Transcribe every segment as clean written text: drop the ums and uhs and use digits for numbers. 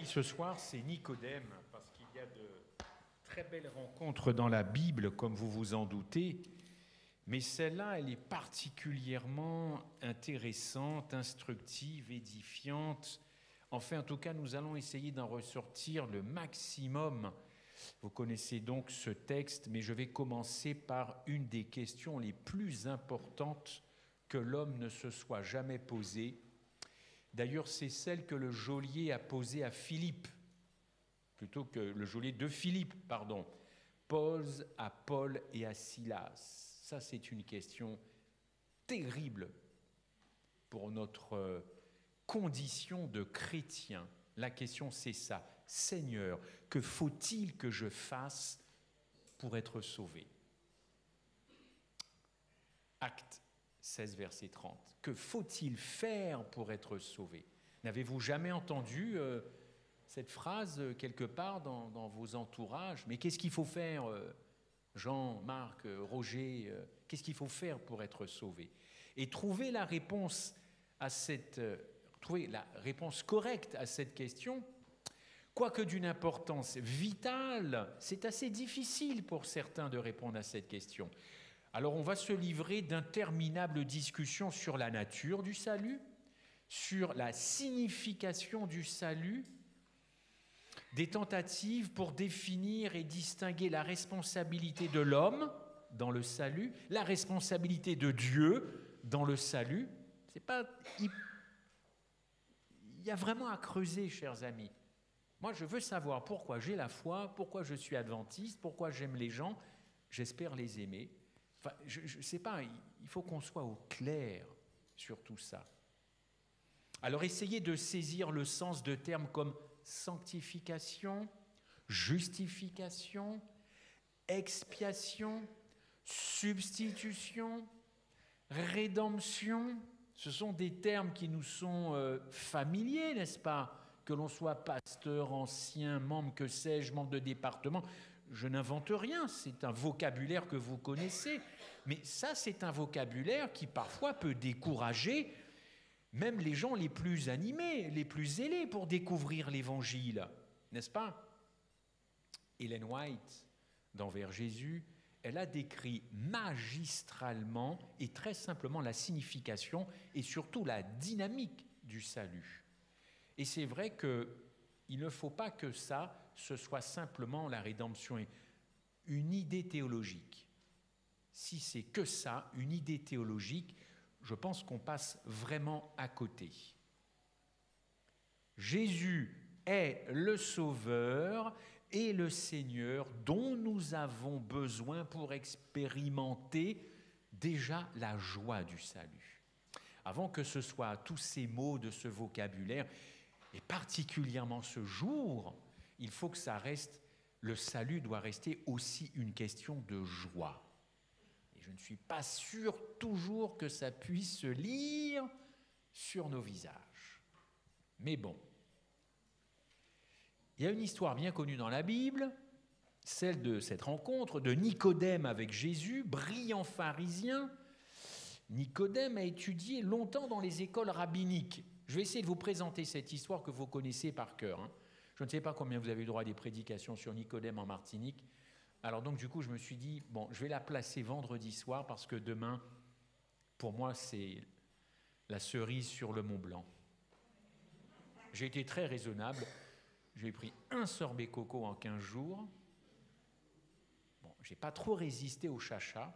ce soir, c'est Nicodème, parce qu'il y a de très belles rencontres dans la Bible, comme vous vous en doutez, mais celle-là, elle est particulièrement intéressante, instructive, édifiante. Enfin, en tout cas, nous allons essayer d'en ressortir le maximum. Vous connaissez donc ce texte, mais je vais commencer par une des questions les plus importantes que l'homme ne se soit jamais posée. D'ailleurs, c'est celle que le geôlier a posée à Philippe, plutôt que le geôlier de Philippe, pardon, pose à Paul et à Silas. Ça, c'est une question terrible pour notre condition de chrétien. La question, c'est ça. Seigneur, que faut-il que je fasse pour être sauvé? Acte 16, verset 30. Que faut-il faire pour être sauvé? N'avez-vous jamais entendu cette phrase quelque part dans vos entourages? Mais qu'est-ce qu'il faut faire, Jean, Marc, Roger, qu'est-ce qu'il faut faire pour être sauvé? Et trouver la réponse correcte à cette question, quoique d'une importance vitale, c'est assez difficile pour certains de répondre à cette question. Alors on va se livrer d'interminables discussions sur la nature du salut, sur la signification du salut, des tentatives pour définir et distinguer la responsabilité de l'homme dans le salut, la responsabilité de Dieu dans le salut. Il y a vraiment à creuser, chers amis. Moi, je veux savoir pourquoi j'ai la foi, pourquoi je suis adventiste, pourquoi j'aime les gens, j'espère les aimer. Enfin, je ne sais pas, il faut qu'on soit au clair sur tout ça. Alors, essayez de saisir le sens de termes comme sanctification, justification, expiation, substitution, rédemption. Ce sont des termes qui nous sont familiers, n'est-ce pas? Que l'on soit pasteur, ancien, membre, que sais-je, membre de département. Je n'invente rien, c'est un vocabulaire que vous connaissez. Mais ça, c'est un vocabulaire qui parfois peut décourager même les gens les plus animés, les plus zélés pour découvrir l'Évangile, n'est-ce pas? Ellen White, dans Vers Jésus, elle a décrit magistralement et très simplement la signification et surtout la dynamique du salut. Et c'est vrai qu'il ne faut pas que ça, ce soit simplement la rédemption, une idée théologique. Si c'est que ça, une idée théologique, je pense qu'on passe vraiment à côté. Jésus est le Sauveur et le Seigneur dont nous avons besoin pour expérimenter déjà la joie du salut. Avant que ce soit tous ces mots de ce vocabulaire, et particulièrement ce jour, il faut que ça reste, le salut doit rester aussi une question de joie. Et je ne suis pas sûr toujours que ça puisse se lire sur nos visages. Mais bon. Il y a une histoire bien connue dans la Bible, celle de cette rencontre de Nicodème avec Jésus, brillant pharisien. Nicodème a étudié longtemps dans les écoles rabbiniques. Je vais essayer de vous présenter cette histoire que vous connaissez par cœur. Je ne sais pas combien vous avez eu droit à des prédications sur Nicodème en Martinique. Alors donc du coup, je me suis dit, bon, je vais la placer vendredi soir parce que demain, pour moi, c'est la cerise sur le Mont Blanc. J'ai été très raisonnable. J'ai pris un sorbet coco en 15 jours. Bon, je n'ai pas trop résisté aux chachas.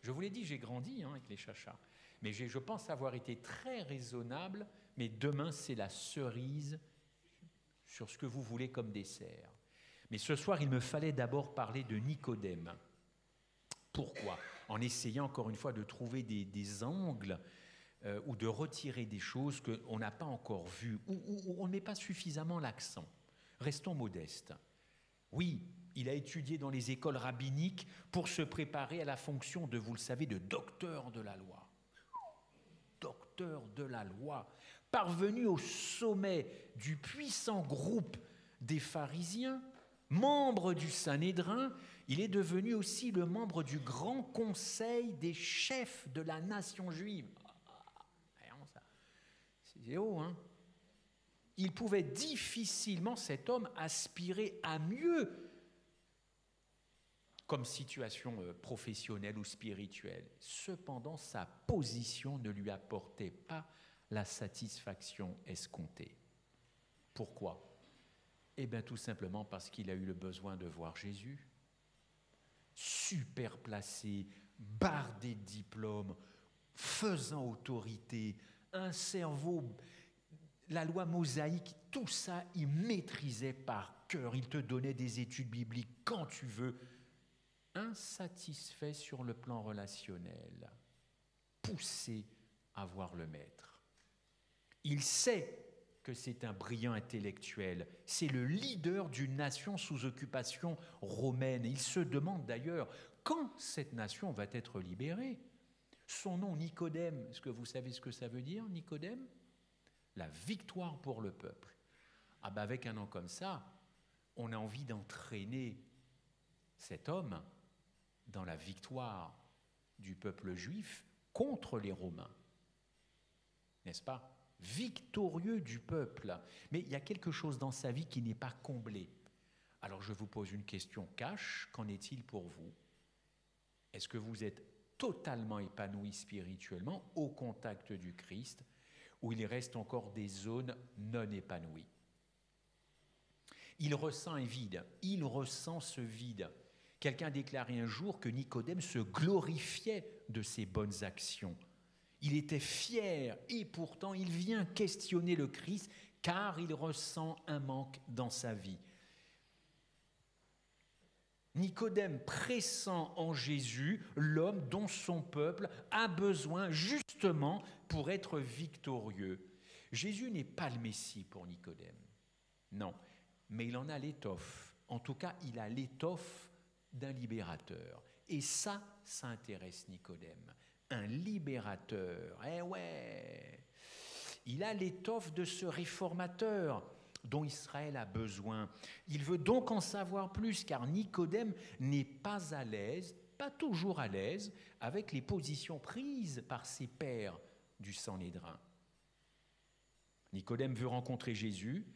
Je vous l'ai dit, j'ai grandi avec les chachas. Mais je pense avoir été très raisonnable. Mais demain, c'est la cerise sur ce que vous voulez comme dessert. Mais ce soir, il me fallait d'abord parler de Nicodème. Pourquoi? En essayant encore une fois de trouver des angles ou de retirer des choses qu'on n'a pas encore vues ou on ne met pas suffisamment l'accent. Restons modestes. Oui, il a étudié dans les écoles rabbiniques pour se préparer à la fonction de, vous le savez, de docteur de la loi. Docteur de la loi, parvenu au sommet du puissant groupe des pharisiens, membre du Sanhédrin, il est devenu aussi le membre du grand conseil des chefs de la nation juive. C'est haut, hein? Il pouvait difficilement, cet homme, aspirer à mieux comme situation professionnelle ou spirituelle. Cependant, sa position ne lui apportait pas la satisfaction escomptée. Pourquoi ? Eh bien, tout simplement parce qu'il a eu le besoin de voir Jésus, super placé, bardé de diplômes, faisant autorité, un cerveau, la loi mosaïque, tout ça, il maîtrisait par cœur. Il te donnait des études bibliques quand tu veux. Insatisfait sur le plan relationnel, poussé à voir le maître. Il sait que c'est un brillant intellectuel, c'est le leader d'une nation sous occupation romaine. Il se demande d'ailleurs quand cette nation va être libérée. Son nom, Nicodème, est-ce que vous savez ce que ça veut dire, Nicodème ? La victoire pour le peuple. Ah ben avec un nom comme ça, on a envie d'entraîner cet homme dans la victoire du peuple juif contre les Romains. N'est-ce pas ? Victorieux du peuple. Mais il y a quelque chose dans sa vie qui n'est pas comblé. Alors je vous pose une question cash, qu'en est-il pour vous ? Est-ce que vous êtes totalement épanoui spirituellement au contact du Christ, ou il reste encore des zones non épanouies ? Il ressent un vide, il ressent ce vide. Quelqu'un a déclaré un jour que Nicodème se glorifiait de ses bonnes actions. Il était fier et pourtant il vient questionner le Christ car il ressent un manque dans sa vie. Nicodème pressent en Jésus l'homme dont son peuple a besoin justement pour être victorieux. Jésus n'est pas le Messie pour Nicodème, non, mais il en a l'étoffe. En tout cas, il a l'étoffe d'un libérateur. Et ça intéresse Nicodème. Un libérateur, eh ouais, il a l'étoffe de ce réformateur dont Israël a besoin. Il veut donc en savoir plus, car Nicodème n'est pas à l'aise, pas toujours à l'aise, avec les positions prises par ses pairs du Sanhédrin. Nicodème veut rencontrer Jésus,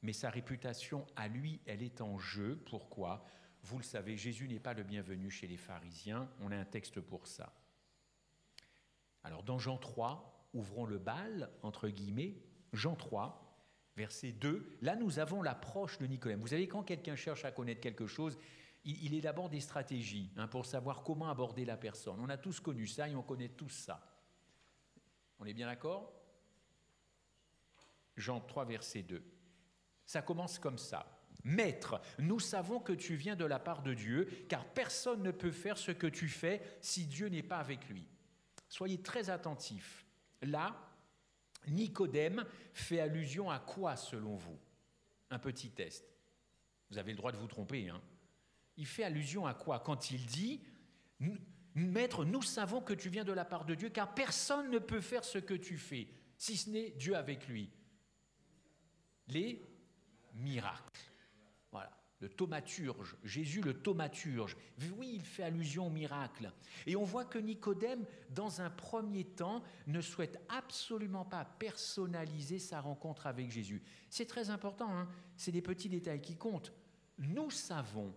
mais sa réputation à lui, elle est en jeu. Pourquoi ? Vous le savez, Jésus n'est pas le bienvenu chez les pharisiens, on a un texte pour ça. Alors dans Jean 3, ouvrons le bal, entre guillemets, Jean 3, verset 2, là nous avons l'approche de Nicodème. Vous savez, quand quelqu'un cherche à connaître quelque chose, il est d'abord des stratégies pour savoir comment aborder la personne. On a tous connu ça et on connaît tous ça. On est bien d'accord ? Jean 3, verset 2. Ça commence comme ça. Maître, nous savons que tu viens de la part de Dieu, car personne ne peut faire ce que tu fais si Dieu n'est pas avec lui. Soyez très attentifs. Là, Nicodème fait allusion à quoi selon vous ? Un petit test. Vous avez le droit de vous tromper. Il fait allusion à quoi quand il dit « Maître, nous savons que tu viens de la part de Dieu, car personne ne peut faire ce que tu fais, si ce n'est Dieu avec lui. » Les miracles. Voilà, le thaumaturge, Jésus le thaumaturge. Oui, il fait allusion au miracle. Et on voit que Nicodème, dans un premier temps, ne souhaite absolument pas personnaliser sa rencontre avec Jésus. C'est très important, c'est des petits détails qui comptent. Nous savons,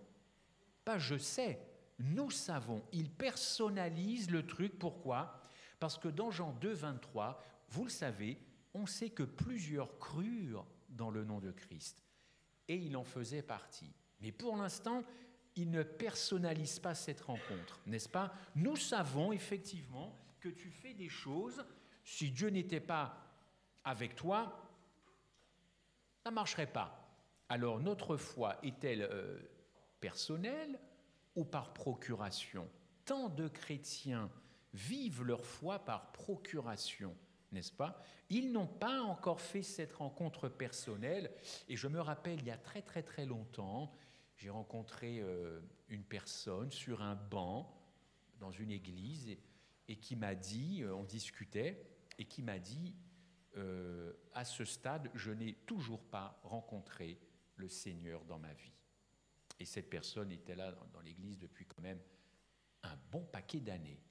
pas je sais, nous savons. Il personnalise le truc, pourquoi ? Parce que dans Jean 2, 23, vous le savez, on sait que plusieurs crurent dans le nom de Christ. Et il en faisait partie. Mais pour l'instant, il ne personnalise pas cette rencontre, n'est-ce pas ? Nous savons effectivement que tu fais des choses, si Dieu n'était pas avec toi, ça ne marcherait pas. Alors notre foi est-elle personnelle ou par procuration ? Tant de chrétiens vivent leur foi par procuration, n'est-ce pas ? Ils n'ont pas encore fait cette rencontre personnelle. Et je me rappelle, il y a très très très longtemps, j'ai rencontré une personne sur un banc dans une église et qui m'a dit, on discutait, et qui m'a dit, à ce stade, je n'ai toujours pas rencontré le Seigneur dans ma vie. Et cette personne était là dans l'église depuis quand même un bon paquet d'années.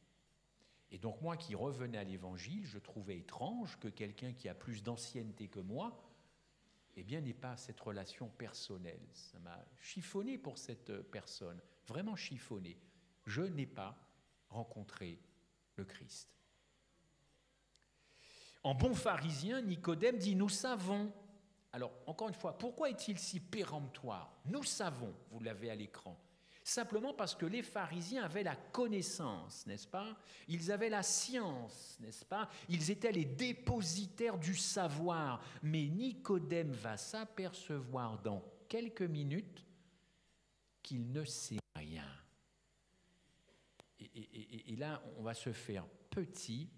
Et donc moi qui revenais à l'évangile, je trouvais étrange que quelqu'un qui a plus d'ancienneté que moi eh bien, n'est pas cette relation personnelle. Ça m'a chiffonné pour cette personne, vraiment chiffonné. Je n'ai pas rencontré le Christ. En bon pharisien, Nicodème dit « Nous savons ». Alors, encore une fois, pourquoi est-il si péremptoire ? Nous savons, vous l'avez à l'écran. Simplement parce que les pharisiens avaient la connaissance, n'est-ce pas ? Ils avaient la science, n'est-ce pas ? Ils étaient les dépositaires du savoir. Mais Nicodème va s'apercevoir dans quelques minutes qu'il ne sait rien. Et là, on va se faire petit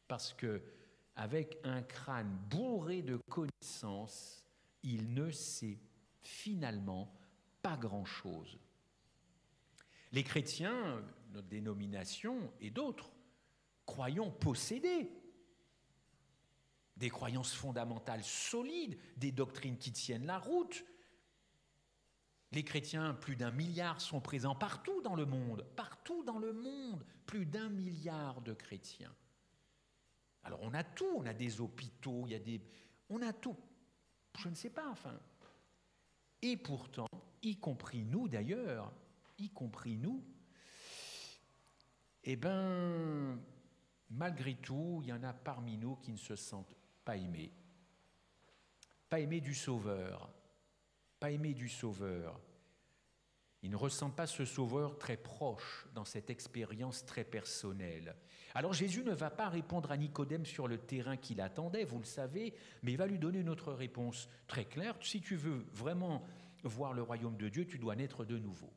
parce que avec un crâne bourré de connaissances, il ne sait finalement pas grand-chose. Les chrétiens, notre dénomination et d'autres, croyons posséder des croyances fondamentales solides, des doctrines qui tiennent la route. Les chrétiens, plus d'1 milliard, sont présents partout dans le monde, plus d'1 milliard de chrétiens. Alors on a tout, on a des hôpitaux, on a tout. Je ne sais pas, enfin. Et pourtant, y compris nous d'ailleurs, eh bien, malgré tout, il y en a parmi nous qui ne se sentent pas aimés. Pas aimés du Sauveur. Ils ne ressentent pas ce Sauveur très proche dans cette expérience très personnelle. Alors Jésus ne va pas répondre à Nicodème sur le terrain qu'il attendait, vous le savez, mais il va lui donner une autre réponse très claire. Si tu veux vraiment voir le royaume de Dieu, tu dois naître de nouveau.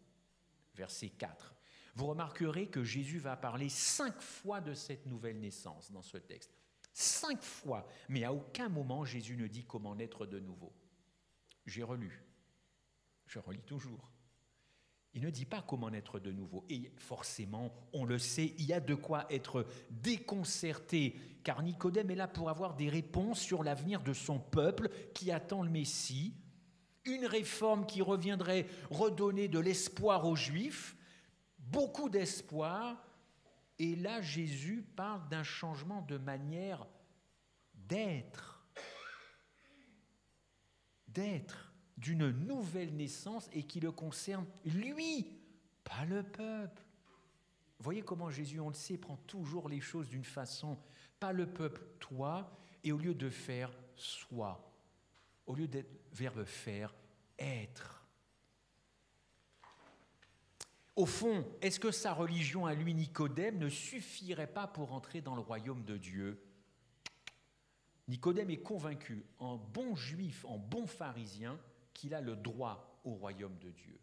Verset 4. Vous remarquerez que Jésus va parler 5 fois de cette nouvelle naissance dans ce texte. 5 fois, mais à aucun moment Jésus ne dit comment naître de nouveau. J'ai relu, je relis toujours. Il ne dit pas comment naître de nouveau. Et forcément, on le sait, il y a de quoi être déconcerté, car Nicodème est là pour avoir des réponses sur l'avenir de son peuple qui attend le Messie, une réforme qui reviendrait redonner de l'espoir aux Juifs, beaucoup d'espoir, et là Jésus parle d'un changement de manière d'être, d'une nouvelle naissance et qui le concerne lui, pas le peuple. Vous voyez comment Jésus, on le sait, prend toujours les choses d'une façon, pas le peuple, toi, et au lieu de faire soi, au lieu d'être verbe faire, être. Au fond, est-ce que sa religion à lui, Nicodème, ne suffirait pas pour entrer dans le royaume de Dieu ? Nicodème est convaincu, en bon juif, en bon pharisien, qu'il a le droit au royaume de Dieu.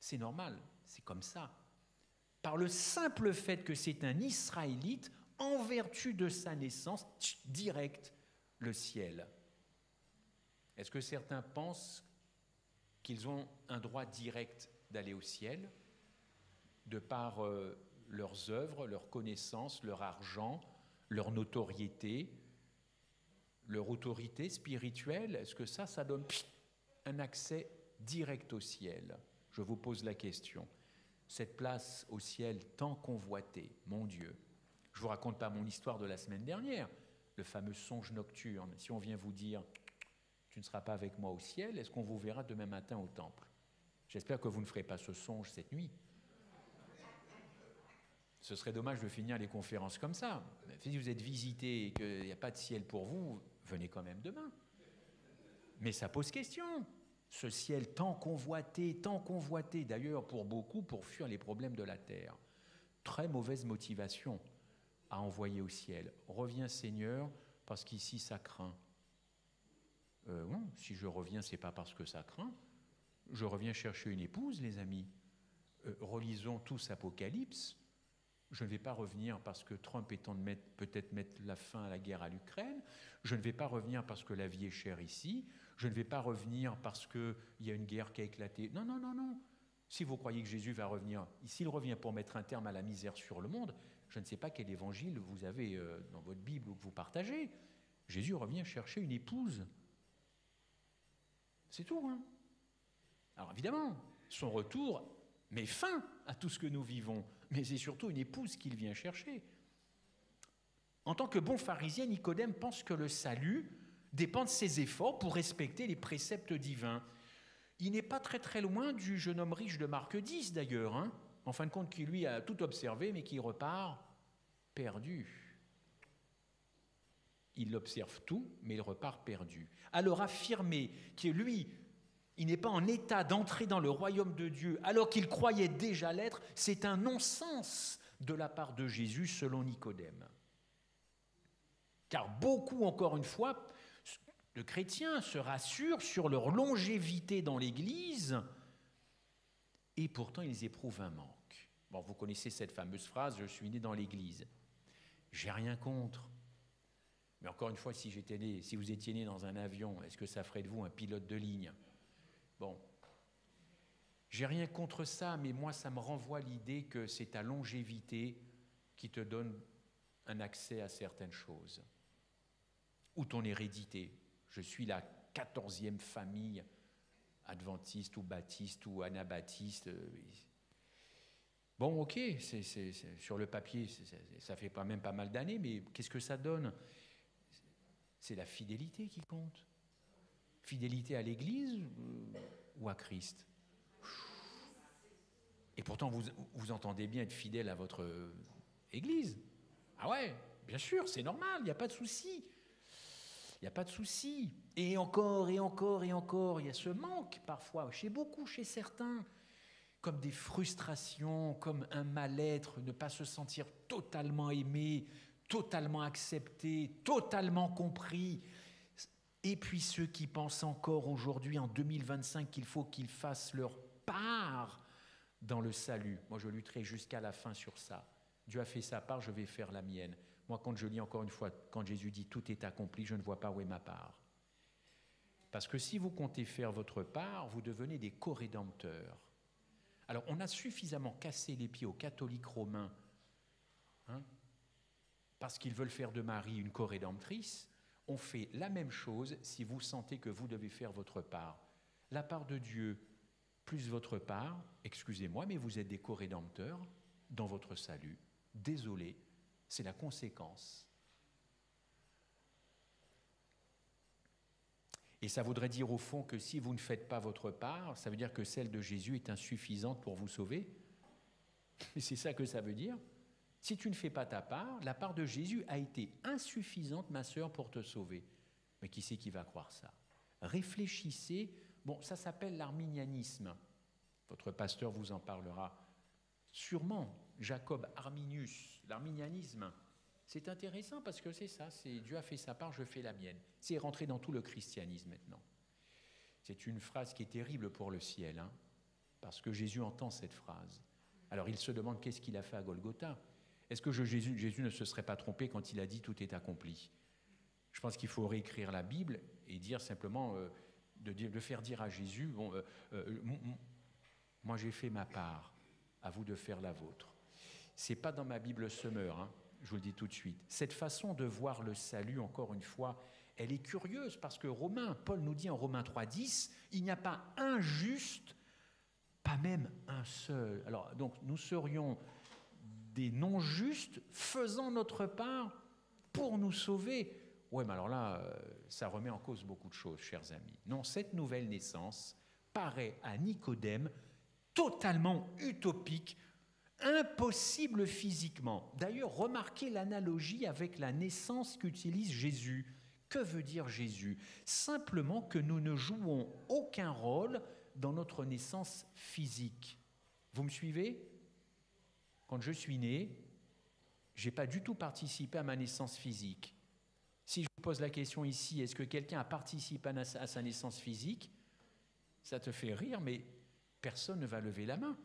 C'est normal, c'est comme ça. Par le simple fait que c'est un Israélite, en vertu de sa naissance, direct, le ciel. Est-ce que certains pensent qu'ils ont un droit direct d'aller au ciel, de par leurs œuvres, leurs connaissances, leur argent, leur notoriété, leur autorité spirituelle? Est-ce que ça donne un accès direct au ciel? Je vous pose la question. Cette place au ciel tant convoitée, mon Dieu. Je ne vous raconte pas mon histoire de la semaine dernière, le fameux songe nocturne. Si on vient vous dire « tu ne seras pas avec moi au ciel », est-ce qu'on vous verra demain matin au temple? J'espère que vous ne ferez pas ce songe cette nuit. Ce serait dommage de finir les conférences comme ça. Si vous êtes visité et qu'il n'y a pas de ciel pour vous, venez quand même demain. Mais ça pose question. Ce ciel tant convoité, d'ailleurs pour beaucoup, pour fuir les problèmes de la terre. Très mauvaise motivation à envoyer au ciel. Reviens Seigneur, parce qu'ici ça craint. Non, si je reviens, c'est pas parce que ça craint. Je reviens chercher une épouse, les amis. Relisons tous Apocalypse. Je ne vais pas revenir parce que Trump est en train de peut-être mettre la fin à la guerre à l'Ukraine. Je ne vais pas revenir parce que la vie est chère ici. Je ne vais pas revenir parce qu'il y a une guerre qui a éclaté. Non. Si vous croyez que Jésus va revenir, s'il revient pour mettre un terme à la misère sur le monde, je ne sais pas quel évangile vous avez dans votre Bible ou que vous partagez. Jésus revient chercher une épouse. C'est tout, hein. Alors évidemment, son retour met fin à tout ce que nous vivons, mais c'est surtout une épouse qu'il vient chercher. En tant que bon pharisien, Nicodème pense que le salut dépend de ses efforts pour respecter les préceptes divins. Il n'est pas très très loin du jeune homme riche de Marc 10 d'ailleurs, hein, en fin de compte qui lui a tout observé mais qui repart perdu. Il observe tout mais il repart perdu. Alors affirmer que lui, il n'est pas en état d'entrer dans le royaume de Dieu alors qu'il croyait déjà l'être, c'est un non-sens de la part de Jésus selon Nicodème. Car beaucoup, encore une fois, de chrétiens se rassurent sur leur longévité dans l'Église et pourtant ils éprouvent un manque. Bon, vous connaissez cette fameuse phrase « Je suis né dans l'Église ». J'ai rien contre. Mais encore une fois, si vous étiez né dans un avion, est-ce que ça ferait de vous un pilote de ligne ? Bon, j'ai rien contre ça, mais moi, ça me renvoie à l'idée que c'est ta longévité qui te donne un accès à certaines choses. Ou ton hérédité. Je suis la 14e famille adventiste ou baptiste ou anabaptiste. Bon, ok, c'est, sur le papier, ça fait même pas mal d'années, mais qu'est-ce que ça donne ? C'est la fidélité qui compte. Fidélité à l'Église ou à Christ ? Et pourtant, vous entendez bien être fidèle à votre Église. Ah ouais, bien sûr, c'est normal, il n'y a pas de souci. Il n'y a pas de souci. Et encore, il y a ce manque parfois, chez certains, comme des frustrations, comme un mal-être, ne pas se sentir totalement aimé, totalement accepté, totalement compris. Et puis ceux qui pensent encore aujourd'hui, en 2025, qu'il faut qu'ils fassent leur part dans le salut. Moi, je lutterai jusqu'à la fin sur ça. Dieu a fait sa part, je vais faire la mienne. Moi, quand je lis encore une fois, quand Jésus dit « tout est accompli », je ne vois pas où est ma part. Parce que si vous comptez faire votre part, vous devenez des co-rédempteurs. Alors, on a suffisamment cassé les pieds aux catholiques romains, hein, parce qu'ils veulent faire de Marie une co-rédemptrice. On fait la même chose si vous sentez que vous devez faire votre part. La part de Dieu plus votre part, excusez-moi, mais vous êtes des co-rédempteurs dans votre salut. Désolé, c'est la conséquence. Et ça voudrait dire au fond que si vous ne faites pas votre part, ça veut dire que celle de Jésus est insuffisante pour vous sauver. Et c'est ça que ça veut dire. Si tu ne fais pas ta part, la part de Jésus a été insuffisante, ma sœur, pour te sauver. Mais qui c'est qui va croire ça ? Réfléchissez. Bon, ça s'appelle l'arminianisme. Votre pasteur vous en parlera sûrement. Jacob Arminius, l'arminianisme. C'est intéressant parce que c'est ça, c'est Dieu a fait sa part, je fais la mienne. C'est rentré dans tout le christianisme maintenant. C'est une phrase qui est terrible pour le ciel, hein, parce que Jésus entend cette phrase. Alors il se demande qu'est-ce qu'il a fait à Golgotha. Est-ce que Jésus ne se serait pas trompé quand il a dit « tout est accompli » ? Je pense qu'il faut réécrire la Bible et dire simplement, de faire dire à Jésus, bon, moi j'ai fait ma part, à vous de faire la vôtre. Ce n'est pas dans ma Bible Summer, hein, je vous le dis tout de suite. Cette façon de voir le salut, encore une fois, elle est curieuse parce que Paul nous dit en Romains 3,10, il n'y a pas un juste, pas même un seul. Alors, donc, nous serions des non-justes faisant notre part pour nous sauver. Ouais, mais alors là, ça remet en cause beaucoup de choses, chers amis. Non, cette nouvelle naissance paraît à Nicodème totalement utopique, impossible physiquement. D'ailleurs, remarquez l'analogie avec la naissance qu'utilise Jésus. Que veut dire Jésus ? Simplement que nous ne jouons aucun rôle dans notre naissance physique. Vous me suivez ? Quand je suis né, je n'ai pas du tout participé à ma naissance physique. Si je vous pose la question ici, est-ce que quelqu'un a participé à sa naissance physique ? Ça te fait rire, mais personne ne va lever la main.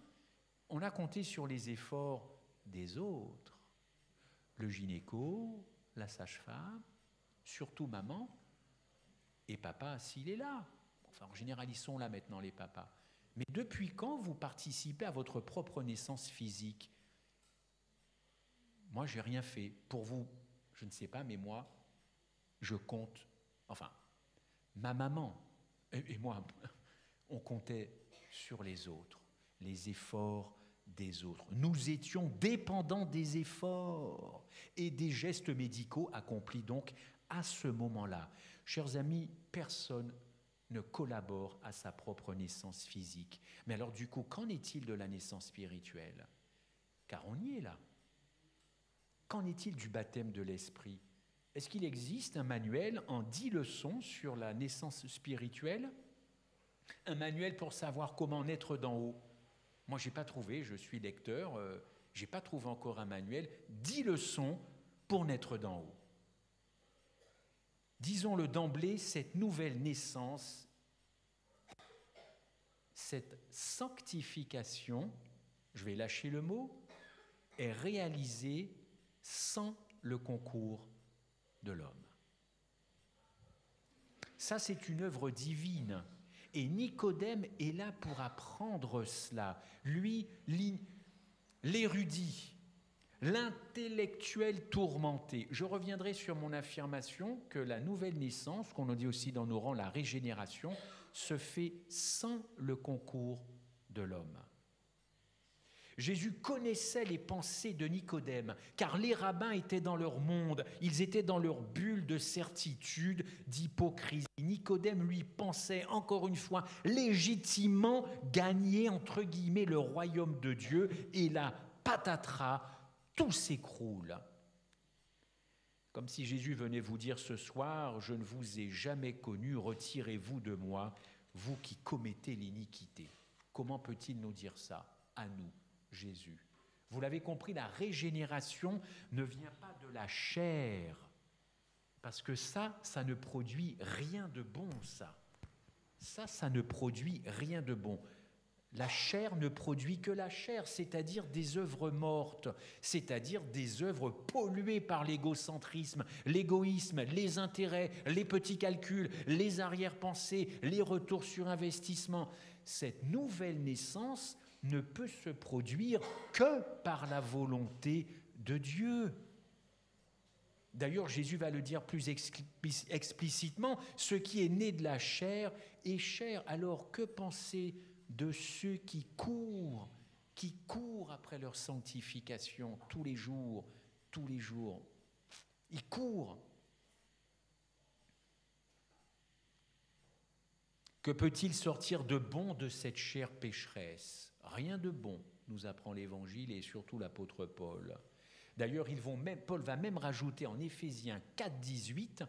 On a compté sur les efforts des autres. Le gynéco, la sage-femme, surtout maman, et papa s'il est là. Enfin, en général, ils sont là maintenant, les papas. Mais depuis quand vous participez à votre propre naissance physique ? Moi, je n'ai rien fait. Pour vous, je ne sais pas, mais moi, je compte. Enfin, ma maman et moi, on comptait sur les autres, les efforts des autres. Nous étions dépendants des efforts et des gestes médicaux accomplis donc à ce moment-là. Chers amis, personne ne collabore à sa propre naissance physique. Mais alors du coup, qu'en est-il de la naissance spirituelle? Car on y est là. Qu'en est-il du baptême de l'Esprit? Est-ce qu'il existe un manuel en 10 leçons sur la naissance spirituelle? Un manuel pour savoir comment naître d'en haut? Moi, je n'ai pas trouvé, je suis lecteur, je n'ai pas trouvé encore un manuel. 10 leçons pour naître d'en haut. Disons-le d'emblée, cette nouvelle naissance, cette sanctification, je vais lâcher le mot, est réalisée sans le concours de l'homme. Ça, c'est une œuvre divine. Et Nicodème est là pour apprendre cela. Lui, l'érudit, l'intellectuel tourmenté. Je reviendrai sur mon affirmation que la nouvelle naissance, qu'on dit aussi dans nos rangs la régénération, se fait sans le concours de l'homme. Jésus connaissait les pensées de Nicodème, car les rabbins étaient dans leur monde, ils étaient dans leur bulle de certitude, d'hypocrisie. Nicodème, lui, pensait, encore une fois, légitimement gagner, entre guillemets, le royaume de Dieu, et là, patatras, tout s'écroule. Comme si Jésus venait vous dire ce soir, je ne vous ai jamais connu, retirez-vous de moi, vous qui commettez l'iniquité. Comment peut-il nous dire ça à nous, Jésus? Vous l'avez compris, la régénération ne vient pas de la chair, parce que ça ne produit rien de bon, ça. Ça ne produit rien de bon. La chair ne produit que la chair, c'est-à-dire des œuvres mortes, c'est-à-dire des œuvres polluées par l'égocentrisme, l'égoïsme, les intérêts, les petits calculs, les arrière-pensées, les retours sur investissement. Cette nouvelle naissance ne peut se produire que par la volonté de Dieu. D'ailleurs, Jésus va le dire plus explicitement, ce qui est né de la chair est chair. Alors, que penser de ceux qui courent après leur sanctification tous les jours? Ils courent. Que peut-il sortir de bon de cette chair pécheresse? Rien de bon, nous apprend l'Évangile et surtout l'apôtre Paul. D'ailleurs, Paul va même rajouter en Éphésiens 4, 18,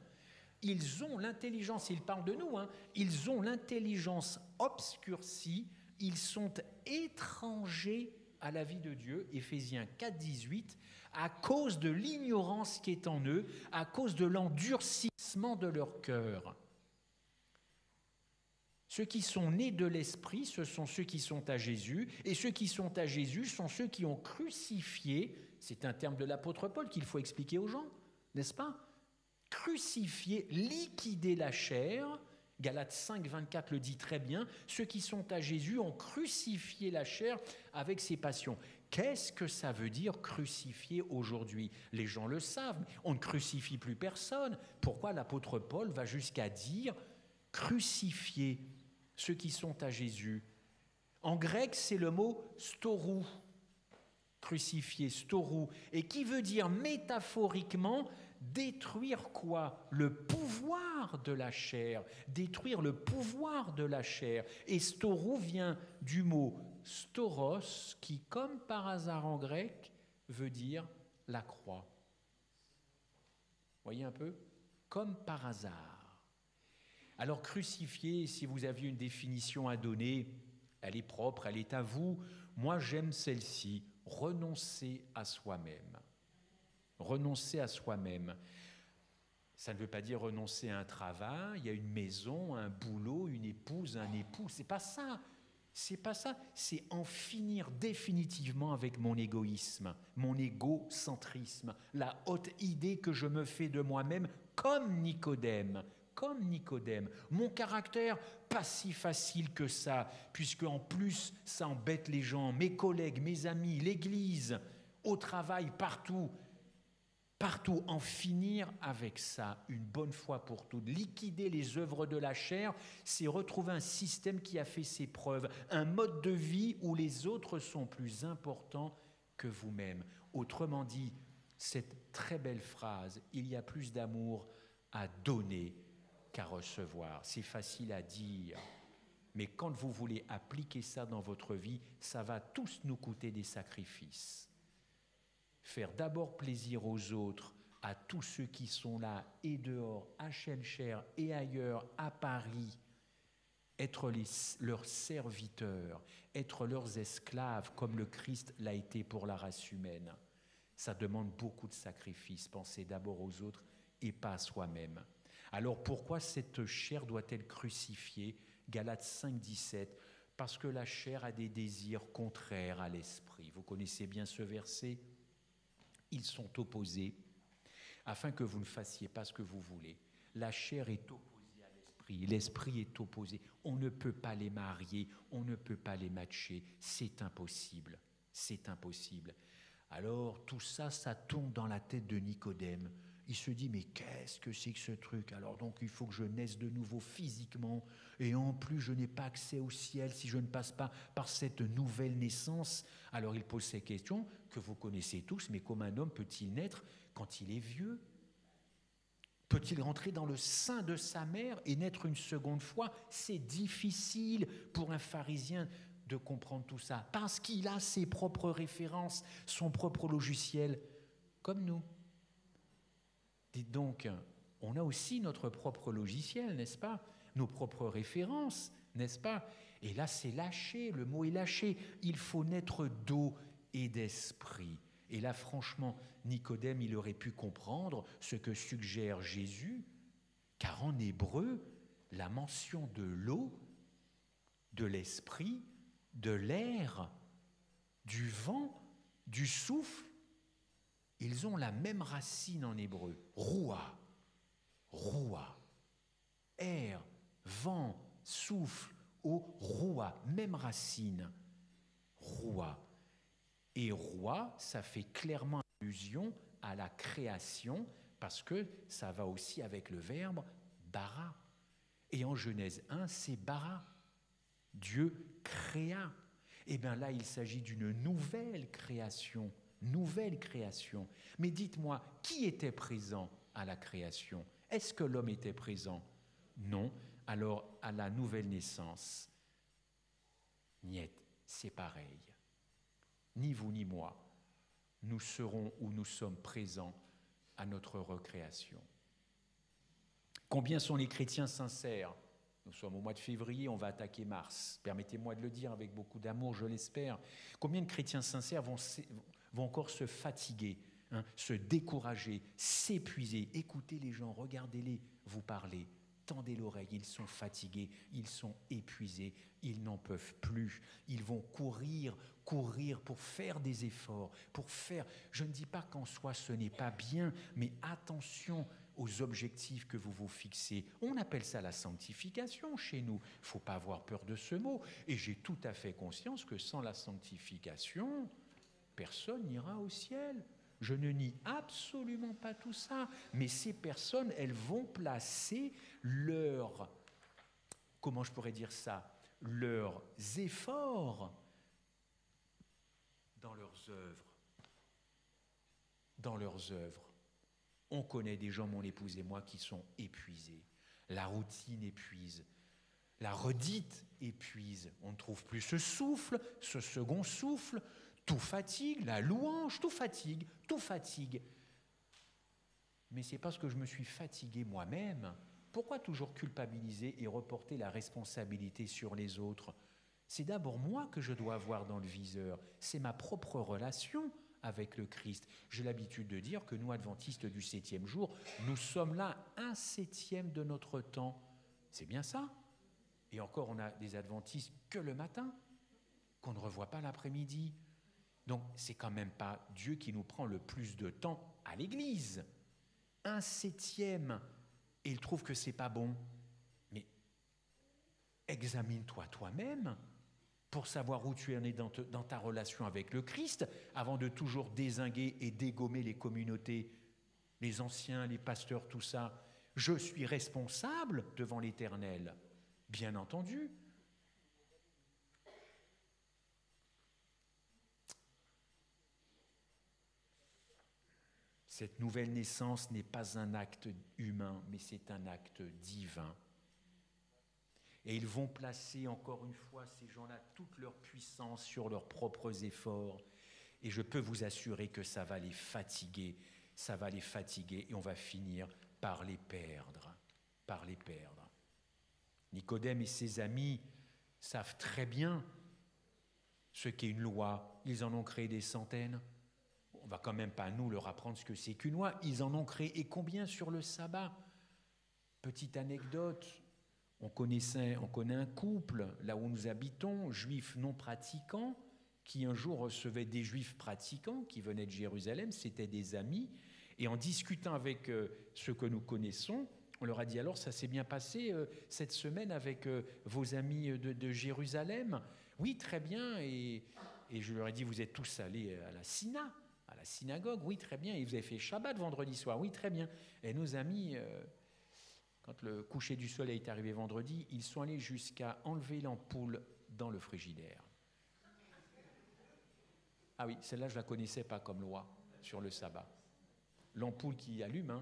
ils ont l'intelligence, il parle de nous, ils ont l'intelligence obscurcie, ils sont étrangers à la vie de Dieu, Éphésiens 4, 18, à cause de l'ignorance qui est en eux, à cause de l'endurcissement de leur cœur. Ceux qui sont nés de l'Esprit, ce sont ceux qui sont à Jésus, et ceux qui sont à Jésus sont ceux qui ont crucifié, c'est un terme de l'apôtre Paul qu'il faut expliquer aux gens, n'est-ce pas? Crucifié, liquider la chair, Galates 5, 24 le dit très bien, ceux qui sont à Jésus ont crucifié la chair avec ses passions. Qu'est-ce que ça veut dire crucifier aujourd'hui? Les gens le savent, on ne crucifie plus personne. Pourquoi l'apôtre Paul va jusqu'à dire crucifier ceux qui sont à Jésus? En grec, c'est le mot storou, crucifié, storou, et qui veut dire métaphoriquement détruire quoi? Le pouvoir de la chair, détruire le pouvoir de la chair. Et storou vient du mot storos, qui, comme par hasard en grec, veut dire la croix. Voyez un peu? Comme par hasard. Alors crucifié, si vous aviez une définition à donner, elle est propre, elle est à vous. Moi, j'aime celle-ci, renoncer à soi-même. Renoncer à soi-même. Ça ne veut pas dire renoncer à un travail, il y a une maison, un boulot, une épouse, un époux. C'est pas ça. C'est pas ça. C'est en finir définitivement avec mon égoïsme, mon égocentrisme, la haute idée que je me fais de moi-même comme Nicodème. Mon caractère, pas si facile que ça, puisque en plus, ça embête les gens, mes collègues, mes amis, l'église, au travail, partout, en finir avec ça, une bonne fois pour toutes. Liquider les œuvres de la chair, c'est retrouver un système qui a fait ses preuves, un mode de vie où les autres sont plus importants que vous-même. Autrement dit, cette très belle phrase, il y a plus d'amour à donner qu'à recevoir. C'est facile à dire, mais quand vous voulez appliquer ça dans votre vie, ça va tous nous coûter des sacrifices. Faire d'abord plaisir aux autres, à tous ceux qui sont là et dehors, à Schœlcher et ailleurs, à Paris, être leurs serviteurs, être leurs esclaves, comme le Christ l'a été pour la race humaine. Ça demande beaucoup de sacrifices. Penser d'abord aux autres et pas à soi-même. Alors pourquoi cette chair doit-elle crucifier? Galates 5, 17. Parce que la chair a des désirs contraires à l'esprit. Vous connaissez bien ce verset? Ils sont opposés, afin que vous ne fassiez pas ce que vous voulez. La chair est opposée à l'esprit, l'esprit est opposé. On ne peut pas les marier, on ne peut pas les matcher, c'est impossible, c'est impossible. Alors tout ça, ça tombe dans la tête de Nicodème. Il se dit, mais qu'est-ce que c'est que ce truc? Alors donc il faut que je naisse de nouveau physiquement, et en plus je n'ai pas accès au ciel si je ne passe pas par cette nouvelle naissance. Alors il pose ces questions que vous connaissez tous, mais comment un homme peut-il naître quand il est vieux? Peut-il rentrer dans le sein de sa mère et naître une seconde fois? C'est difficile pour un pharisien de comprendre tout ça, parce qu'il a ses propres références, son propre logiciel, comme nous. Dites donc, on a aussi notre propre logiciel, n'est-ce pas? Nos propres références, n'est-ce pas? Et là, c'est lâché, le mot est lâché. Il faut naître d'eau et d'esprit. Et là, franchement, Nicodème, il aurait pu comprendre ce que suggère Jésus, car en hébreu, la mention de l'eau, de l'esprit, de l'air, du vent, du souffle, ils ont la même racine en hébreu, roua, roua, air, vent, souffle, eau, roua, même racine, roua. Et roi, ça fait clairement allusion à la création, parce que ça va aussi avec le verbe bara. Et en Genèse 1, c'est bara. Dieu créa. Et bien là, il s'agit d'une nouvelle création. Nouvelle création. Mais dites-moi, qui était présent à la création? Est-ce que l'homme était présent? Non. Alors, à la nouvelle naissance, niet, c'est pareil. Ni vous ni moi, nous serons ou nous sommes présents à notre recréation. Combien sont les chrétiens sincères? Nous sommes au mois de février, on va attaquer mars. Permettez-moi de le dire avec beaucoup d'amour, je l'espère. Combien de chrétiens sincères vont encore se fatiguer, se décourager, s'épuiser? Écoutez les gens, regardez-les vous parler. Tendez l'oreille, ils sont fatigués, ils sont épuisés, ils n'en peuvent plus. Ils vont courir pour faire des efforts, pour faire... Je ne dis pas qu'en soi ce n'est pas bien, mais attention aux objectifs que vous vous fixez. On appelle ça la sanctification chez nous. Il ne faut pas avoir peur de ce mot. Et j'ai tout à fait conscience que sans la sanctification, personne n'ira au ciel. Je ne nie absolument pas tout ça, mais ces personnes, elles vont placer leurs, comment je pourrais dire ça, leurs efforts dans leurs œuvres. Dans leurs œuvres. On connaît des gens, mon épouse et moi, qui sont épuisés. La routine épuise. La redite épuise. On ne trouve plus ce souffle, ce second souffle. Tout fatigue, la louange, tout fatigue, tout fatigue. Mais c'est parce que je me suis fatigué moi-même. Pourquoi toujours culpabiliser et reporter la responsabilité sur les autres? C'est d'abord moi que je dois avoir dans le viseur. C'est ma propre relation avec le Christ. J'ai l'habitude de dire que nous, adventistes du 7e jour, nous sommes là 1/7 de notre temps. C'est bien ça? Et encore, on a des adventistes que le matin, qu'on ne revoit pas l'après-midi. Donc, c'est quand même pas Dieu qui nous prend le plus de temps à l'église. 1/7, et il trouve que c'est pas bon. Mais examine-toi toi-même pour savoir où tu en es dans ta relation avec le Christ, avant de toujours dézinguer et dégommer les communautés, les anciens, les pasteurs, tout ça. Je suis responsable devant l'Éternel, bien entendu. Cette nouvelle naissance n'est pas un acte humain, mais c'est un acte divin. Et ils vont placer encore une fois, ces gens-là, toute leur puissance sur leurs propres efforts. Et je peux vous assurer que ça va les fatiguer, et on va finir par les perdre, Nicodème et ses amis savent très bien ce qu'est une loi. Ils en ont créé des centaines. On ne va quand même pas nous leur apprendre ce que c'est qu'une loi. Ils en ont créé, et combien sur le sabbat? Petite anecdote, on connaît un couple, là où nous habitons, juifs non pratiquants, qui un jour recevaient des juifs pratiquants qui venaient de Jérusalem, c'était des amis, et en discutant avec ceux que nous connaissons, on leur a dit, alors ça s'est bien passé cette semaine avec vos amis de Jérusalem? Oui, très bien, et je leur ai dit, vous êtes tous allés à la synagogue? Oui, très bien, et vous avez fait Shabbat vendredi soir? Oui, très bien. Et nos amis, quand le coucher du soleil est arrivé vendredi, ils sont allés jusqu'à enlever l'ampoule dans le frigidaire. Ah oui, celle-là, je ne la connaissais pas comme loi sur le sabbat. L'ampoule qui allume,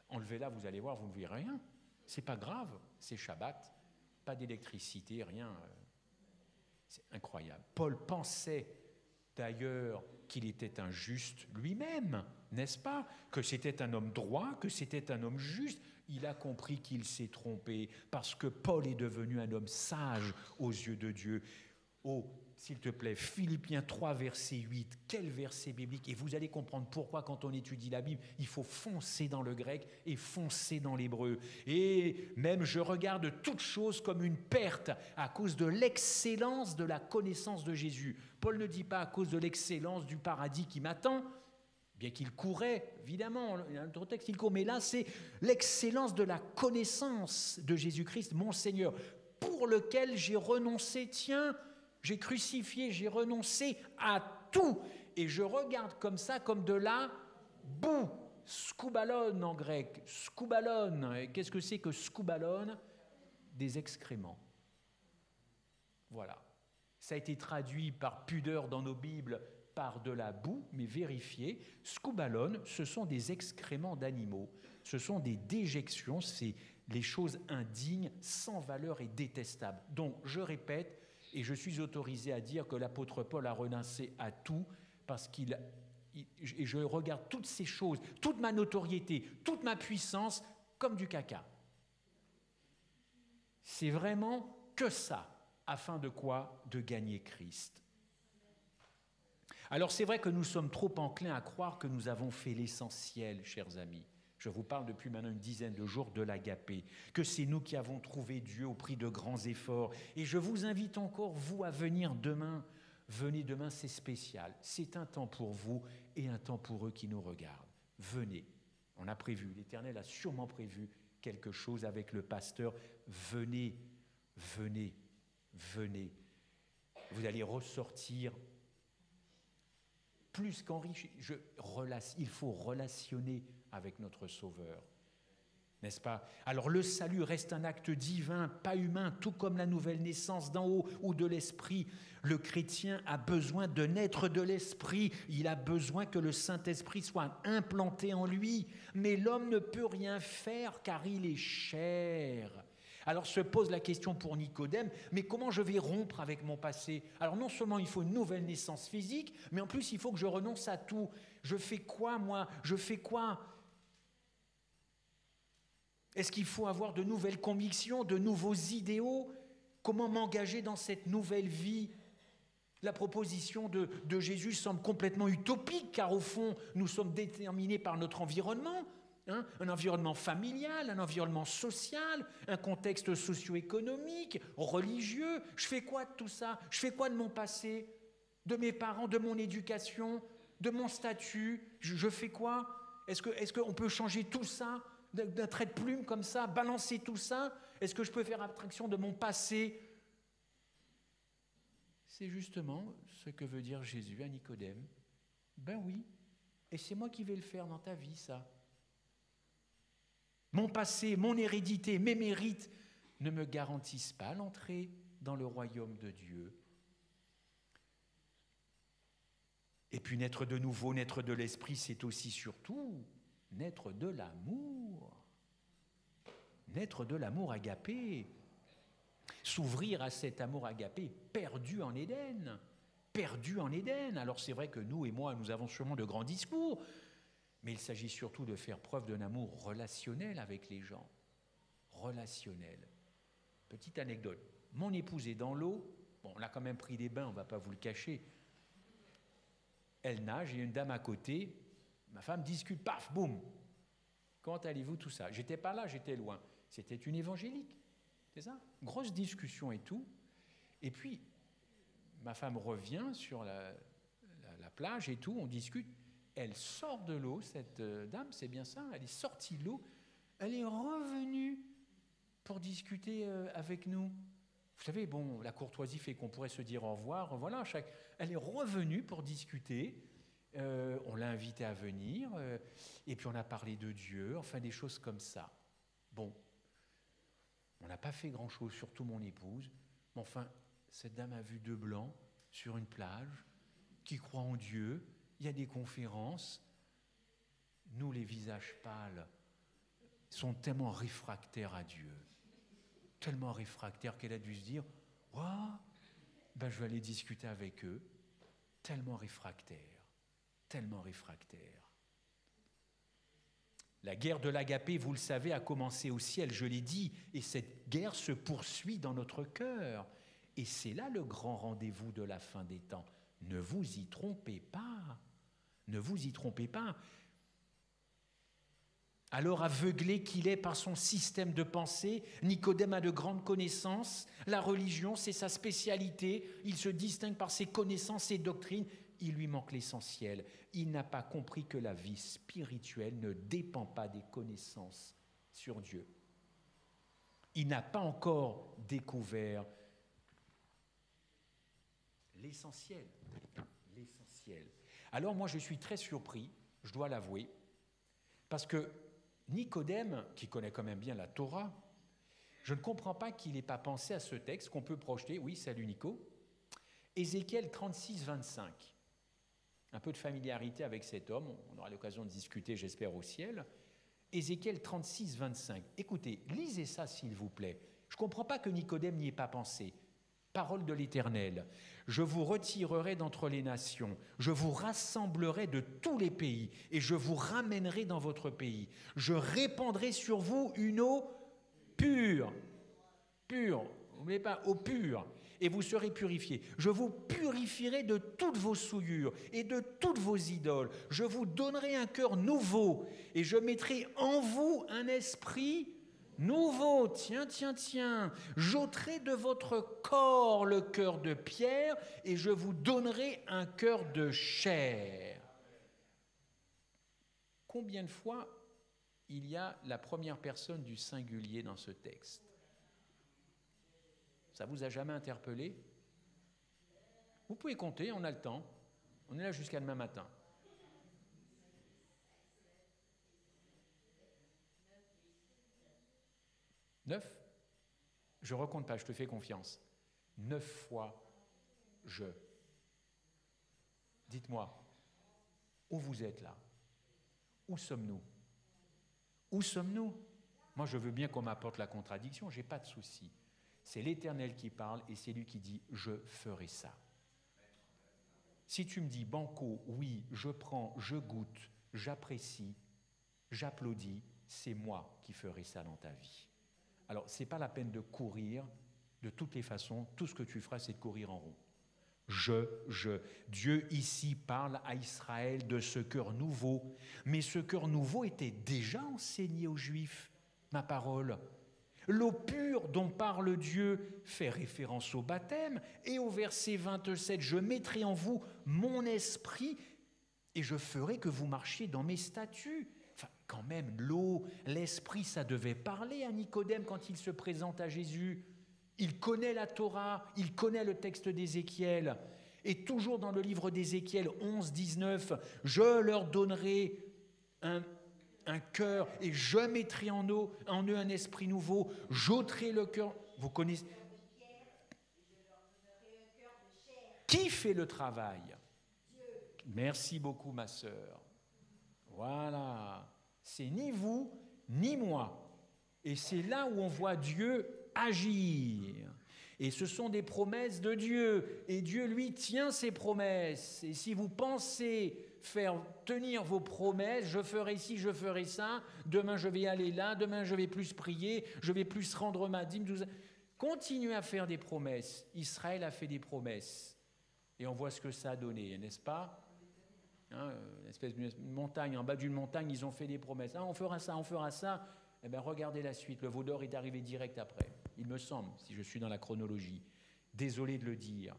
enlevez-la, vous allez voir, vous ne verrez rien. C'est pas grave, c'est Shabbat, pas d'électricité, rien. C'est incroyable. Paul pensait d'ailleurs qu'il était un juste lui-même, n'est-ce pas? Que c'était un homme droit, que c'était un homme juste. Il a compris qu'il s'est trompé parce que Paul est devenu un homme sage aux yeux de Dieu. Oh, s'il te plaît, Philippiens 3, verset 8, quel verset biblique! Et vous allez comprendre pourquoi, quand on étudie la Bible, il faut foncer dans le grec et foncer dans l'hébreu. Et même, je regarde toute chose comme une perte à cause de l'excellence de la connaissance de Jésus. Paul ne dit pas à cause de l'excellence du paradis qui m'attend, bien qu'il courait, évidemment, il y a un autre texte, il court, mais là, c'est l'excellence de la connaissance de Jésus-Christ, mon Seigneur, pour lequel j'ai renoncé, tiens, j'ai crucifié, j'ai renoncé à tout. Et je regarde comme ça, comme de la boue. Skoubalon en grec. Skoubalon. Qu'est-ce que c'est que skoubalon? Des excréments. Voilà. Ça a été traduit par pudeur dans nos Bibles par de la boue, mais vérifiez. Skoubalon, ce sont des excréments d'animaux. Ce sont des déjections, c'est les choses indignes, sans valeur et détestables. Donc, je répète, et je suis autorisé à dire que l'apôtre Paul a renoncé à tout parce et je regarde toutes ces choses, toute ma notoriété, toute ma puissance comme du caca. C'est vraiment que ça, afin de quoi? De gagner Christ. Alors c'est vrai que nous sommes trop enclins à croire que nous avons fait l'essentiel, chers amis. Je vous parle depuis maintenant une dizaine de jours de l'agapé, que c'est nous qui avons trouvé Dieu au prix de grands efforts. Et je vous invite encore, vous, à venir demain. Venez demain, c'est spécial. C'est un temps pour vous et un temps pour eux qui nous regardent. Venez. On a prévu, l'Éternel a sûrement prévu quelque chose avec le pasteur. Venez, venez, venez. Vous allez ressortir plus qu'enrichi. Il faut relationner avec notre Sauveur, n'est-ce pas? Alors le salut reste un acte divin, pas humain, tout comme la nouvelle naissance d'en haut ou de l'esprit. Le chrétien a besoin de naître de l'esprit, il a besoin que le Saint-Esprit soit implanté en lui, mais l'homme ne peut rien faire car il est chair. Alors se pose la question pour Nicodème, mais comment je vais rompre avec mon passé? Alors non seulement il faut une nouvelle naissance physique, mais en plus il faut que je renonce à tout. Je fais quoi moi? Je fais quoi? Est-ce qu'il faut avoir de nouvelles convictions, de nouveaux idéaux? Comment m'engager dans cette nouvelle vie? La proposition de Jésus semble complètement utopique, car au fond, nous sommes déterminés par notre environnement. Un environnement familial, un environnement social, un contexte socio-économique, religieux. Je fais quoi de tout ça? Je fais quoi de mon passé? De mes parents, de mon éducation, de mon statut? Je fais quoi? Est-ce qu'on peut changer tout ça d'un trait de plume comme ça, balancer tout ça? Est-ce que je peux faire abstraction de mon passé? C'est justement ce que veut dire Jésus à Nicodème. Ben oui, et c'est moi qui vais le faire dans ta vie, ça. Mon passé, mon hérédité, mes mérites ne me garantissent pas l'entrée dans le royaume de Dieu. Et puis naître de nouveau, naître de l'esprit, c'est aussi surtout naître de l'amour. Naître de l'amour agapé. S'ouvrir à cet amour agapé perdu en Éden. Perdu en Éden. Alors c'est vrai que nous et moi, nous avons sûrement de grands discours, mais il s'agit surtout de faire preuve d'un amour relationnel avec les gens. Relationnel. Petite anecdote. Mon épouse est dans l'eau. Bon, on a quand même pris des bains, on ne va pas vous le cacher. Elle nage, il y a une dame à côté. Ma femme discute, paf, boum. Comment allez-vous, tout ça? J'étais pas là, j'étais loin. C'était une évangélique, c'est ça? Grosse discussion et tout. Et puis, ma femme revient sur la plage et tout, on discute. Elle sort de l'eau, cette dame, c'est bien ça, elle est sortie de l'eau, elle est revenue pour discuter avec nous. Vous savez, bon, la courtoisie fait qu'on pourrait se dire au revoir, voilà, elle est revenue pour discuter, on l'a invitée à venir, et puis on a parlé de Dieu, enfin des choses comme ça. Bon, on n'a pas fait grand-chose, surtout mon épouse, mais enfin, cette dame a vu deux blancs sur une plage, qui croient en Dieu, il y a des conférences. Nous, les visages pâles, sont tellement réfractaires à Dieu, tellement réfractaires qu'elle a dû se dire « Waouh, ben, je vais aller discuter avec eux. » Tellement réfractaires, tellement réfractaires. La guerre de l'agapé, vous le savez, a commencé au ciel, je l'ai dit, et cette guerre se poursuit dans notre cœur. Et c'est là le grand rendez-vous de la fin des temps. Ne vous y trompez pas. Ne vous y trompez pas. Alors aveuglé qu'il est par son système de pensée, Nicodème a de grandes connaissances. La religion, c'est sa spécialité. Il se distingue par ses connaissances et doctrines. Il lui manque l'essentiel. Il n'a pas compris que la vie spirituelle ne dépend pas des connaissances sur Dieu. Il n'a pas encore découvert l'essentiel. L'essentiel. Alors moi, je suis très surpris, je dois l'avouer, parce que Nicodème, qui connaît quand même bien la Torah, je ne comprends pas qu'il n'ait pas pensé à ce texte qu'on peut projeter. Oui, salut Nico. Ézéchiel 36, 25. Un peu de familiarité avec cet homme, on aura l'occasion de discuter, j'espère, au ciel. Ézéchiel 36, 25. Écoutez, lisez ça s'il vous plaît. Je ne comprends pas que Nicodème n'y ait pas pensé. Parole de l'Éternel. Je vous retirerai d'entre les nations, je vous rassemblerai de tous les pays et je vous ramènerai dans votre pays. Je répandrai sur vous une eau pure, pure, n'oubliez pas, eau pure, et vous serez purifiés. Je vous purifierai de toutes vos souillures et de toutes vos idoles. Je vous donnerai un cœur nouveau et je mettrai en vous un esprit nouveau, tiens, j'ôterai de votre corps le cœur de pierre et je vous donnerai un cœur de chair. Combien de fois il y a la première personne du singulier dans ce texte? Ça vous a jamais interpellé? Vous pouvez compter, on a le temps. On est là jusqu'à demain matin. 9? Je ne recompte pas, je te fais confiance. 9 fois je. Dites-moi, où vous êtes là? Où sommes-nous? Où sommes-nous? Moi, je veux bien qu'on m'apporte la contradiction, je n'ai pas de souci. C'est l'Éternel qui parle et c'est lui qui dit « je ferai ça ». Si tu me dis « banco », oui, je prends, je goûte, j'apprécie, j'applaudis, c'est moi qui ferai ça dans ta vie. Alors, ce n'est pas la peine de courir, de toutes les façons, tout ce que tu feras, c'est de courir en rond. Dieu ici parle à Israël de ce cœur nouveau, mais ce cœur nouveau était déjà enseigné aux Juifs, ma parole. L'eau pure dont parle Dieu fait référence au baptême, et au verset 27, « Je mettrai en vous mon esprit, et je ferai que vous marchiez dans mes statuts. » Enfin, quand même, l'eau, l'esprit, ça devait parler à Nicodème quand il se présente à Jésus. Il connaît la Torah, il connaît le texte d'Ézéchiel. Et toujours dans le livre d'Ézéchiel 11, 19, « Je leur donnerai un cœur et je mettrai en eux un esprit nouveau. J'ôterai le cœur. » Vous connaissez. Qui fait le travail? Merci beaucoup, ma sœur. Voilà. C'est ni vous, ni moi. Et c'est là où on voit Dieu agir. Et ce sont des promesses de Dieu. Et Dieu, lui, tient ses promesses. Et si vous pensez faire tenir vos promesses, je ferai ci, je ferai ça, demain je vais aller là, demain je vais plus prier, je vais plus rendre ma dîme. Continuez à faire des promesses. Israël a fait des promesses. Et on voit ce que ça a donné, n'est-ce pas? Une espèce de montagne, en bas d'une montagne, ils ont fait des promesses. On fera ça, on fera ça. Eh bien, regardez la suite. Le veau d'or est arrivé direct après. Il me semble, si je suis dans la chronologie. Désolé de le dire.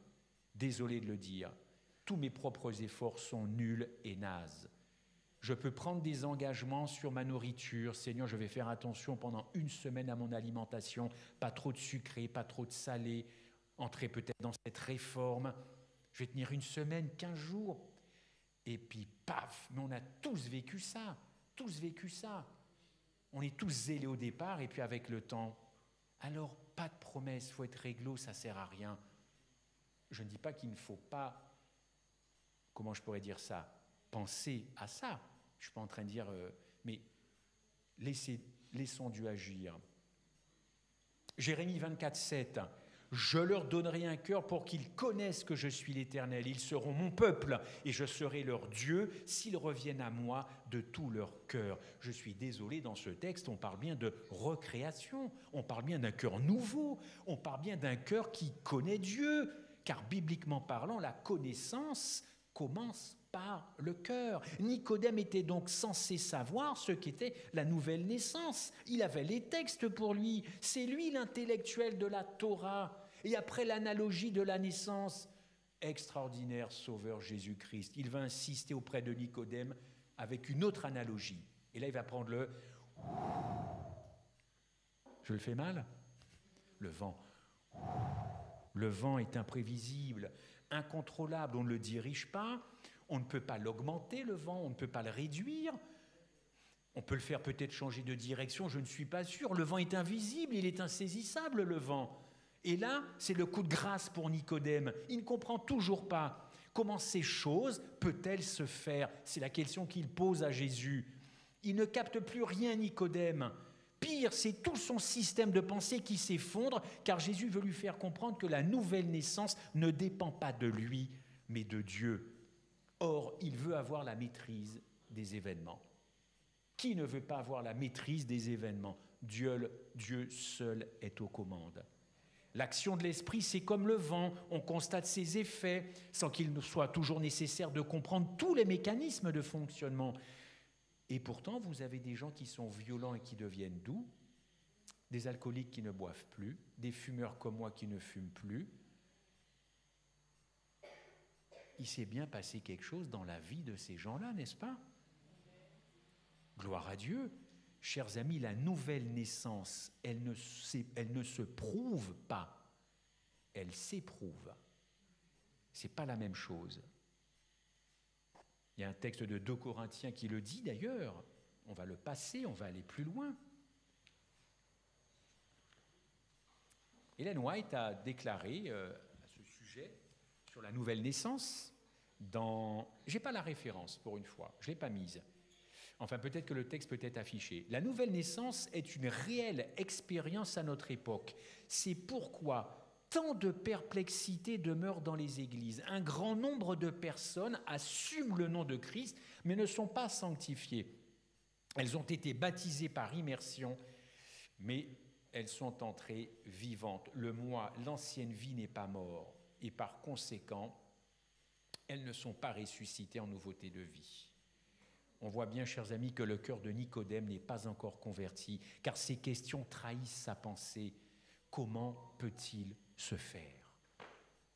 Désolé de le dire. Tous mes propres efforts sont nuls et nazes. Je peux prendre des engagements sur ma nourriture. Seigneur, je vais faire attention pendant une semaine à mon alimentation. Pas trop de sucré, pas trop de salé. Entrer peut-être dans cette réforme. Je vais tenir une semaine, 15 jours. Et puis, paf, mais on a tous vécu ça. Tous vécu ça. On est tous zélés au départ et puis avec le temps, alors pas de promesse, il faut être réglo, ça ne sert à rien. Je ne dis pas qu'il ne faut pas, comment je pourrais dire ça, penser à ça. Je ne suis pas en train de dire, mais laissons Dieu agir. Jérémie 24, 7. Je leur donnerai un cœur pour qu'ils connaissent que je suis l'Éternel. Ils seront mon peuple et je serai leur Dieu s'ils reviennent à moi de tout leur cœur. Je suis désolé, dans ce texte, on parle bien de recréation, on parle bien d'un cœur nouveau, on parle bien d'un cœur qui connaît Dieu, car bibliquement parlant, la connaissance commence par le cœur. Nicodème était donc censé savoir ce qu'était la nouvelle naissance. Il avait les textes pour lui. C'est lui l'intellectuel de la Torah. Et après l'analogie de la naissance, extraordinaire sauveur Jésus-Christ, il va insister auprès de Nicodème avec une autre analogie. Et là, il va prendre le... Je le fais mal? Le vent. Le vent est imprévisible, incontrôlable, on ne le dirige pas. On ne peut pas l'augmenter, le vent, on ne peut pas le réduire. On peut le faire peut-être changer de direction, je ne suis pas sûr. Le vent est invisible, il est insaisissable, le vent. Et là, c'est le coup de grâce pour Nicodème. Il ne comprend toujours pas comment ces choses peuvent-elles se faire. C'est la question qu'il pose à Jésus. Il ne capte plus rien, Nicodème. Pire, c'est tout son système de pensée qui s'effondre, car Jésus veut lui faire comprendre que la nouvelle naissance ne dépend pas de lui, mais de Dieu. Or, il veut avoir la maîtrise des événements. Qui ne veut pas avoir la maîtrise des événements? Dieu seul est aux commandes. L'action de l'esprit, c'est comme le vent, on constate ses effets sans qu'il soit toujours nécessaire de comprendre tous les mécanismes de fonctionnement. Et pourtant, vous avez des gens qui sont violents et qui deviennent doux, des alcooliques qui ne boivent plus, des fumeurs comme moi qui ne fument plus. Il s'est bien passé quelque chose dans la vie de ces gens-là, n'est-ce pas? Gloire à Dieu. Chers amis, la nouvelle naissance, elle ne se prouve pas, elle s'éprouve. Ce n'est pas la même chose. Il y a un texte de 2 Corinthiens qui le dit d'ailleurs. On va le passer, on va aller plus loin. Ellen White a déclaré à ce sujet sur la nouvelle naissance, je n'ai pas la référence pour une fois, je ne l'ai pas mise. Enfin, peut-être que le texte peut être affiché. La nouvelle naissance est une réelle expérience à notre époque. C'est pourquoi tant de perplexité demeure dans les églises. Un grand nombre de personnes assument le nom de Christ, mais ne sont pas sanctifiées. Elles ont été baptisées par immersion, mais elles sont entrées vivantes. Le moi, l'ancienne vie n'est pas mort, et par conséquent, elles ne sont pas ressuscitées en nouveauté de vie. On voit bien, chers amis, que le cœur de Nicodème n'est pas encore converti, car ces questions trahissent sa pensée. Comment peut-il se faire?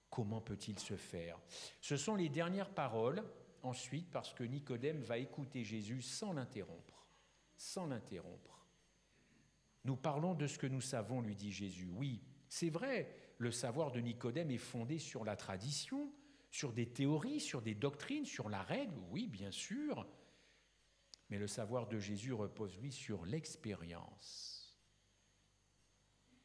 Comment peut-il se faire? Ce sont les dernières paroles, ensuite, parce que Nicodème va écouter Jésus sans l'interrompre. Sans l'interrompre. Nous parlons de ce que nous savons, lui dit Jésus. Oui, c'est vrai, le savoir de Nicodème est fondé sur la tradition, sur des théories, sur des doctrines, sur la règle, oui, bien sûr. Mais le savoir de Jésus repose, lui, sur l'expérience.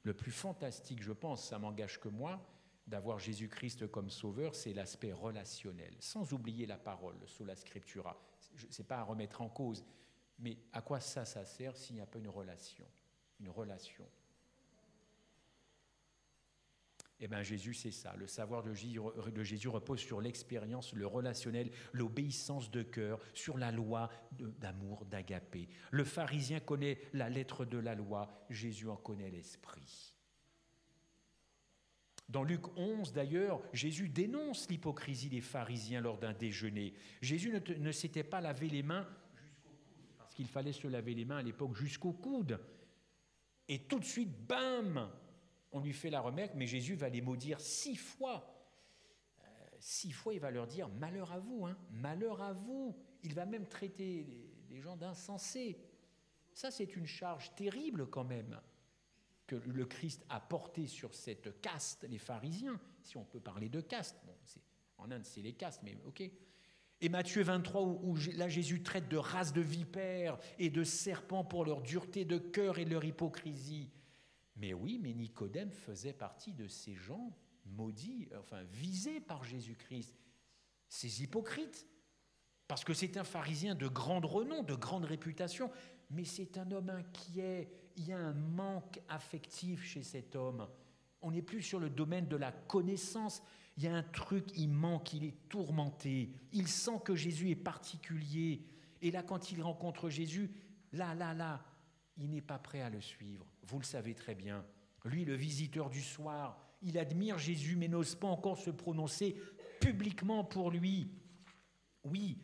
Le plus fantastique, je pense, ça m'engage que moi, d'avoir Jésus-Christ comme sauveur, c'est l'aspect relationnel, sans oublier la parole, sola scriptura. Ce n'est pas à remettre en cause, mais à quoi ça sert s'il n'y a pas une relation? Une relation. Eh bien, Jésus, c'est ça. Le savoir de Jésus repose sur l'expérience, le relationnel, l'obéissance de cœur, sur la loi d'amour, d'agapé. Le pharisien connaît la lettre de la loi, Jésus en connaît l'esprit. Dans Luc 11, d'ailleurs, Jésus dénonce l'hypocrisie des pharisiens lors d'un déjeuner. Jésus ne s'était pas lavé les mains jusqu'au coude, parce qu'il fallait se laver les mains à l'époque jusqu'au coude. Et tout de suite, bam, on lui fait la remarque, mais Jésus va les maudire 6 fois. 6 fois, il va leur dire « malheur à vous, hein, malheur à vous ». Il va même traiter les gens d'insensés. Ça, c'est une charge terrible quand même que le Christ a portée sur cette caste, les pharisiens, si on peut parler de caste. Bon, en Inde, c'est les castes, mais ok. Et Matthieu 23, où là, Jésus traite de race de vipères et de serpents pour leur dureté de cœur et leur hypocrisie. Mais oui, mais Nicodème faisait partie de ces gens maudits, enfin visés par Jésus-Christ, ces hypocrites, parce que c'est un pharisien de grand renom, de grande réputation, mais c'est un homme inquiet, il y a un manque affectif chez cet homme. On n'est plus sur le domaine de la connaissance, il y a un truc, il manque, il est tourmenté, il sent que Jésus est particulier, et là, quand il rencontre Jésus, là, il n'est pas prêt à le suivre. Vous le savez très bien. Lui, le visiteur du soir, il admire Jésus, mais n'ose pas encore se prononcer publiquement pour lui. Oui,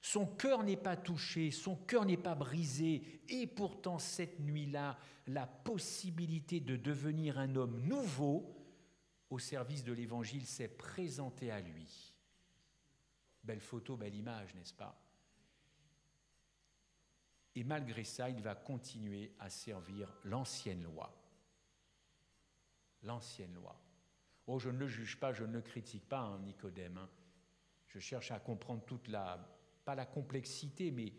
son cœur n'est pas touché, son cœur n'est pas brisé, et pourtant cette nuit-là, la possibilité de devenir un homme nouveau au service de l'Évangile s'est présentée à lui. Belle photo, belle image, n'est-ce pas? Et malgré ça, il va continuer à servir l'ancienne loi. L'ancienne loi. Oh, je ne le juge pas, je ne le critique pas, hein, Nicodème. Hein. Je cherche à comprendre pas la complexité, mais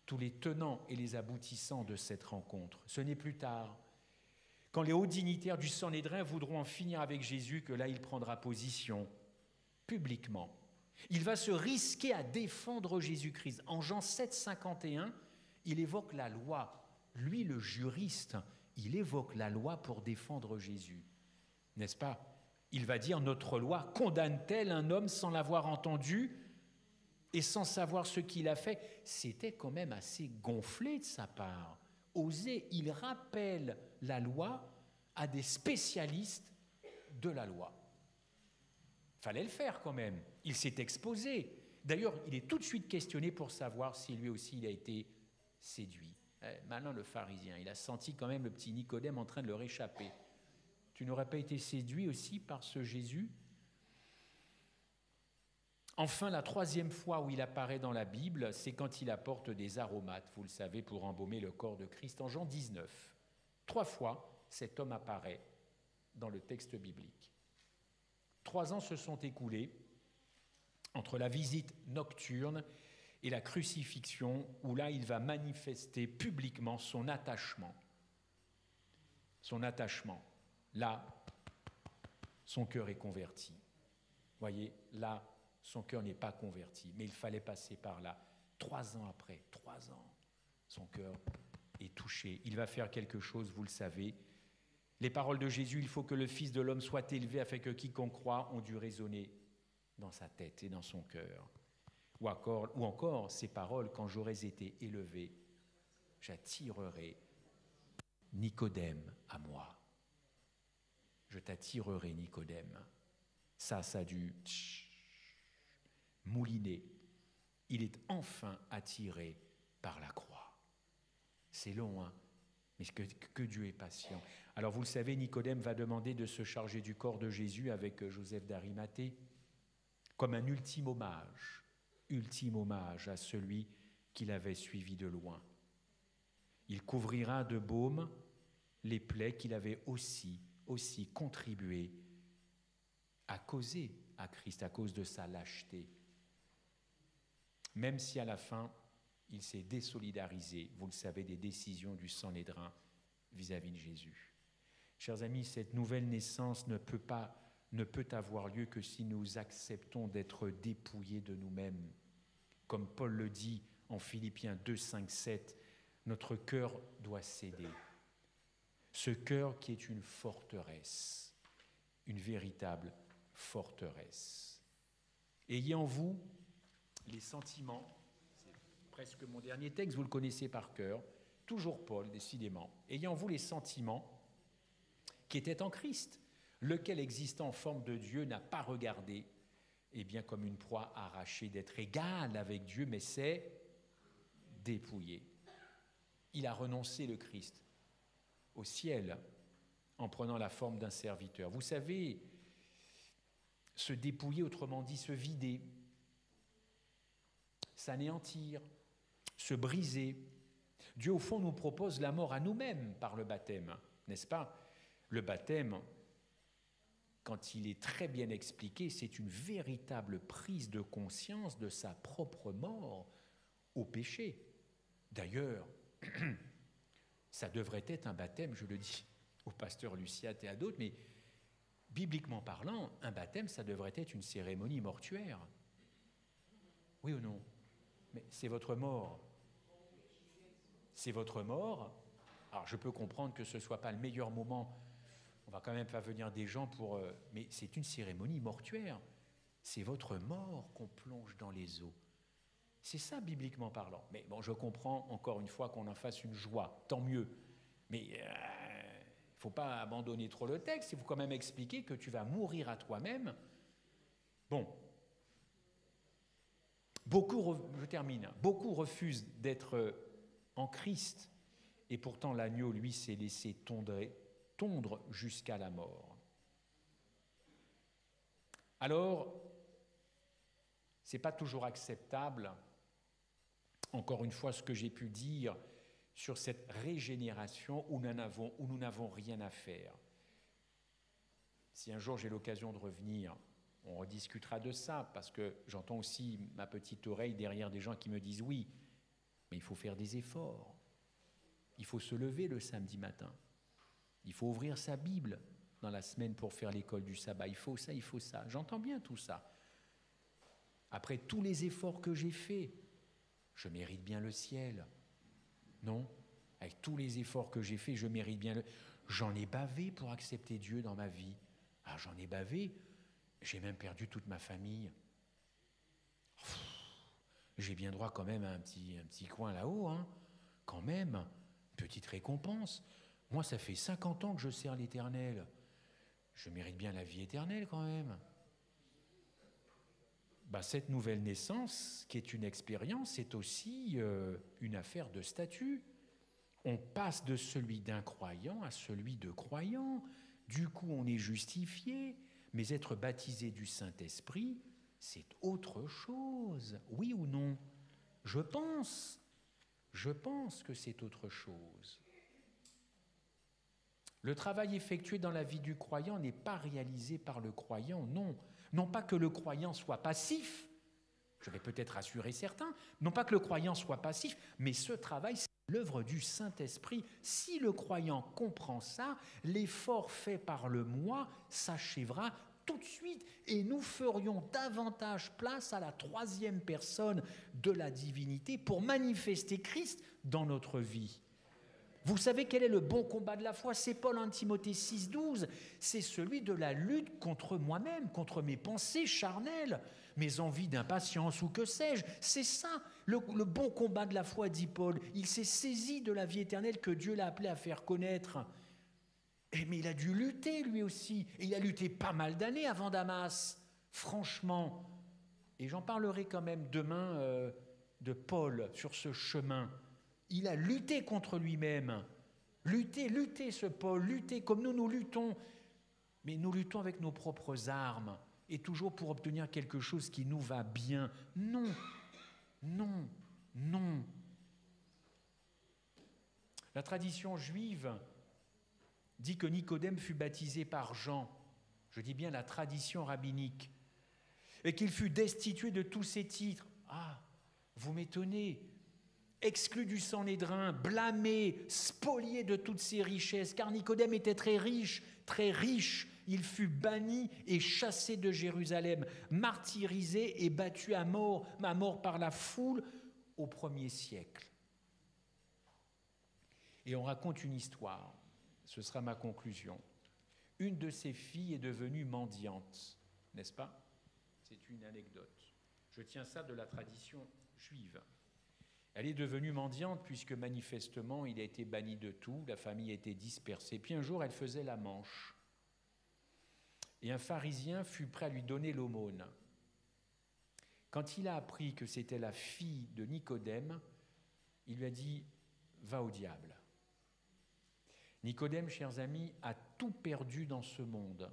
tous les tenants et les aboutissants de cette rencontre. Ce n'est plus tard, quand les hauts dignitaires du Sanhédrin voudront en finir avec Jésus, que là, il prendra position publiquement. Il va se risquer à défendre Jésus-Christ. En Jean 7, 51, il évoque la loi. Lui, le juriste, il évoque la loi pour défendre Jésus. N'est-ce pas? Il va dire, notre loi condamne-t-elle un homme sans l'avoir entendu et sans savoir ce qu'il a fait? C'était quand même assez gonflé de sa part. Osé, il rappelle la loi à des spécialistes de la loi. Fallait le faire quand même. Il s'est exposé. D'ailleurs, il est tout de suite questionné pour savoir si lui aussi il a été séduit. Malin le pharisien, il a senti quand même le petit Nicodème en train de leur échapper. Tu n'aurais pas été séduit aussi par ce Jésus? Enfin, la troisième fois où il apparaît dans la Bible, c'est quand il apporte des aromates, vous le savez, pour embaumer le corps de Christ. En Jean 19, 3 fois, cet homme apparaît dans le texte biblique. 3 ans se sont écoulés entre la visite nocturne et la crucifixion, où là, il va manifester publiquement son attachement. Son attachement. Là, son cœur est converti. Voyez, là, son cœur n'est pas converti, mais il fallait passer par là. 3 ans après, 3 ans, son cœur est touché. Il va faire quelque chose, vous le savez. Les paroles de Jésus, il faut que le Fils de l'homme soit élevé afin que quiconque croit ont dû résonner dans sa tête et dans son cœur. Ou encore ces paroles, quand j'aurais été élevé, j'attirerai Nicodème à moi. Je t'attirerai, Nicodème. Ça a dû mouliner. Il est enfin attiré par la croix. C'est long, hein, mais que Dieu est patient. Alors vous le savez, Nicodème va demander de se charger du corps de Jésus avec Joseph d'Arimathée comme un ultime hommage à celui qu'il avait suivi de loin. Il couvrira de baume les plaies qu'il avait aussi contribué à causer à Christ à cause de sa lâcheté. Même si à la fin, il s'est désolidarisé, vous le savez, des décisions du Sanhédrin vis-à-vis de Jésus. Chers amis, cette nouvelle naissance ne peut pas ne peut avoir lieu que si nous acceptons d'être dépouillés de nous-mêmes. Comme Paul le dit en Philippiens 2, 5, 7, notre cœur doit céder. Ce cœur qui est une forteresse, une véritable forteresse. Ayez en vous les sentiments, c'est presque mon dernier texte, vous le connaissez par cœur, toujours Paul, décidément. Ayez en vous les sentiments qui étaient en Christ, lequel existant en forme de Dieu n'a pas regardé, et bien comme une proie arrachée d'être égal avec Dieu, mais s'est dépouillé. Il a renoncé, le Christ, au ciel en prenant la forme d'un serviteur. Vous savez, se dépouiller, autrement dit se vider, s'anéantir, se briser. Dieu, au fond, nous propose la mort à nous-mêmes par le baptême, n'est-ce pas? Le baptême, quand il est très bien expliqué, c'est une véritable prise de conscience de sa propre mort au péché. D'ailleurs, ça devrait être un baptême, je le dis au pasteur Luciat et à d'autres, mais bibliquement parlant, un baptême, ça devrait être une cérémonie mortuaire. Oui ou non? Mais c'est votre mort. C'est votre mort. Alors, je peux comprendre que ce ne soit pas le meilleur moment. On va quand même faire venir des gens pour... mais c'est une cérémonie mortuaire. C'est votre mort qu'on plonge dans les eaux. C'est ça, bibliquement parlant. Mais bon, je comprends, encore une fois, qu'on en fasse une joie. Tant mieux. Mais il ne faut pas abandonner trop le texte. Il faut quand même expliquer que tu vas mourir à toi-même. Bon. Je termine. Beaucoup refusent d'être en Christ. Et pourtant, l'agneau, lui, s'est laissé tondre jusqu'à la mort. Alors, ce n'est pas toujours acceptable, encore une fois, ce que j'ai pu dire sur cette régénération où nous n'avons rien à faire. Si un jour j'ai l'occasion de revenir, on rediscutera de ça, parce que j'entends aussi ma petite oreille derrière des gens qui me disent « oui, mais il faut faire des efforts. Il faut se lever le samedi matin. Il faut ouvrir sa Bible dans la semaine pour faire l'école du sabbat. Il faut ça, il faut ça. » J'entends bien tout ça. Après tous les efforts que j'ai faits, je mérite bien le ciel. Non? Avec tous les efforts que j'ai faits, je mérite bien le... J'en ai bavé pour accepter Dieu dans ma vie. Ah, j'en ai bavé. J'ai même perdu toute ma famille. J'ai bien droit quand même à un petit coin là-haut, hein. Quand même, petite récompense. Moi, ça fait 50 ans que je sers l'Éternel. Je mérite bien la vie éternelle quand même. Cette nouvelle naissance, qui est une expérience, c'est aussi une affaire de statut. On passe de celui d'incroyant à celui de croyant. Du coup, on est justifié, mais être baptisé du Saint-Esprit, c'est autre chose. Oui ou non? Je pense que c'est autre chose. Le travail effectué dans la vie du croyant n'est pas réalisé par le croyant, non. Non pas que le croyant soit passif, je vais peut-être rassurer certains, non pas que le croyant soit passif, mais ce travail, c'est l'œuvre du Saint-Esprit. Si le croyant comprend ça, l'effort fait par le moi s'achèvera tout de suite et nous ferions davantage place à la troisième personne de la divinité pour manifester Christ dans notre vie. Vous savez quel est le bon combat de la foi? C'est Paul en Timothée 6, 12. C'est celui de la lutte contre moi-même, contre mes pensées charnelles, mes envies d'impatience ou que sais-je. C'est ça, le bon combat de la foi, dit Paul. Il s'est saisi de la vie éternelle que Dieu l'a appelé à faire connaître. Mais il a dû lutter lui aussi. Et il a lutté pas mal d'années avant Damas, franchement. Et j'en parlerai quand même demain de Paul sur ce chemin. Il a lutté contre lui-même. Lutter ce Paul, lutter comme nous luttons. Mais nous luttons avec nos propres armes et toujours pour obtenir quelque chose qui nous va bien. Non, non, non. La tradition juive dit que Nicodème fut baptisé par Jean. Je dis bien la tradition rabbinique. Et qu'il fut destitué de tous ses titres. Ah, vous m'étonnez. Exclu du Sanhédrin, blâmé, spolié de toutes ses richesses, car Nicodème était très riche, Il fut banni et chassé de Jérusalem, martyrisé et battu à mort par la foule au 1er siècle. Et on raconte une histoire, ce sera ma conclusion. Une de ses filles est devenue mendiante, n'est-ce pas? C'est une anecdote. Je tiens ça de la tradition juive. Elle est devenue mendiante puisque manifestement il a été banni de tout, la famille a été dispersée. Puis un jour elle faisait la manche. Et un pharisien fut prêt à lui donner l'aumône. Quand il a appris que c'était la fille de Nicodème, il lui a dit « Va au diable ». Nicodème, chers amis, a tout perdu dans ce monde,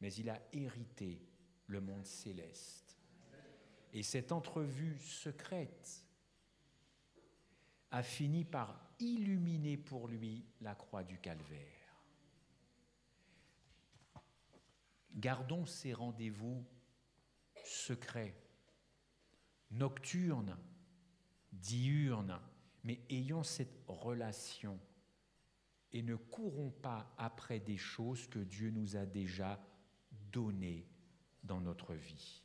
mais il a hérité le monde céleste. Et cette entrevue secrète a fini par illuminer pour lui la croix du calvaire. Gardons ces rendez-vous secrets, nocturnes, diurnes, mais ayons cette relation et ne courons pas après des choses que Dieu nous a déjà données dans notre vie.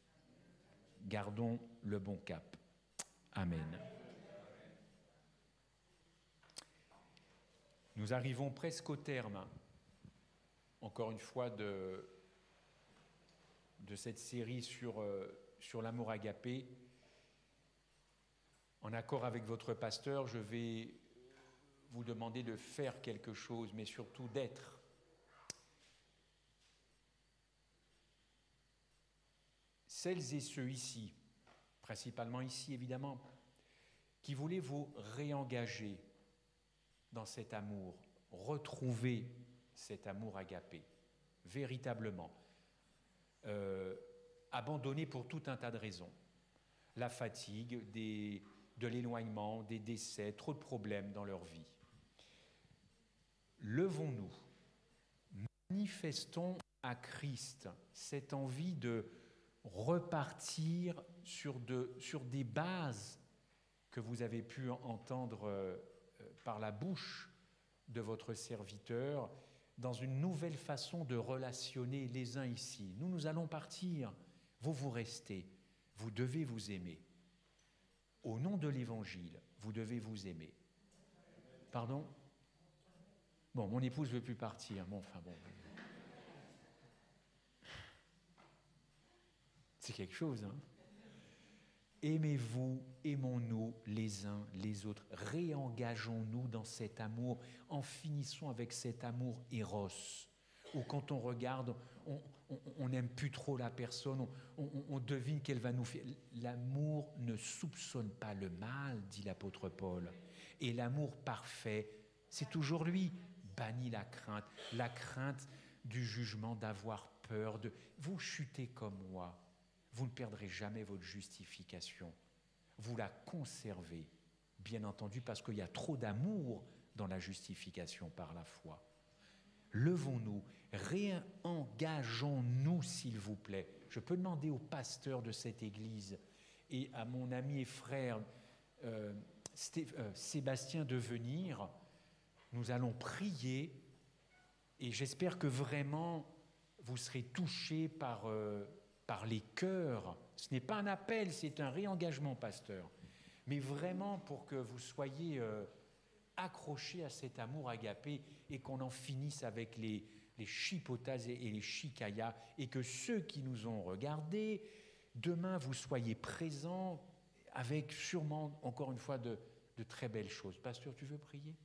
Gardons le bon cap. Amen. Nous arrivons presque au terme, encore une fois, de cette série sur l'amour agapé. En accord avec votre pasteur, je vais vous demander de faire quelque chose, mais surtout d'être. Celles et ceux ici, principalement ici évidemment, qui voulaient vous réengager dans cet amour, retrouver cet amour agapé, véritablement, abandonné pour tout un tas de raisons. La fatigue, de l'éloignement, des décès, trop de problèmes dans leur vie. Levons-nous, manifestons à Christ cette envie de repartir sur des bases que vous avez pu entendre par la bouche de votre serviteur, dans une nouvelle façon de relationner les uns ici. Nous allons partir, vous restez, vous devez vous aimer. Au nom de l'Évangile, vous devez vous aimer. Pardon ? Bon, mon épouse ne veut plus partir. Bon. C'est quelque chose, hein ? Aimez-vous, aimons-nous les uns les autres. Réengageons-nous dans cet amour. En finissons avec cet amour éros, où quand on regarde, on n'aime plus trop la personne, on devine qu'elle va nous faire. L'amour ne soupçonne pas le mal, dit l'apôtre Paul. Et l'amour parfait, c'est toujours lui. Bannit la crainte du jugement, d'avoir peur. Vous chutez comme moi. Vous ne perdrez jamais votre justification. Vous la conservez, bien entendu, parce qu'il y a trop d'amour dans la justification par la foi. Levons-nous, réengageons-nous, s'il vous plaît. Je peux demander au pasteur de cette église et à mon ami et frère Sébastien de venir. Nous allons prier et j'espère que vraiment vous serez touchés par les cœurs. Ce n'est pas un appel, c'est un réengagement, pasteur. Mais vraiment pour que vous soyez accrochés à cet amour agapé et qu'on en finisse avec les chipotas et les chicayas, et que ceux qui nous ont regardés, demain vous soyez présents avec sûrement, encore une fois, de très belles choses. Pasteur, tu veux prier ?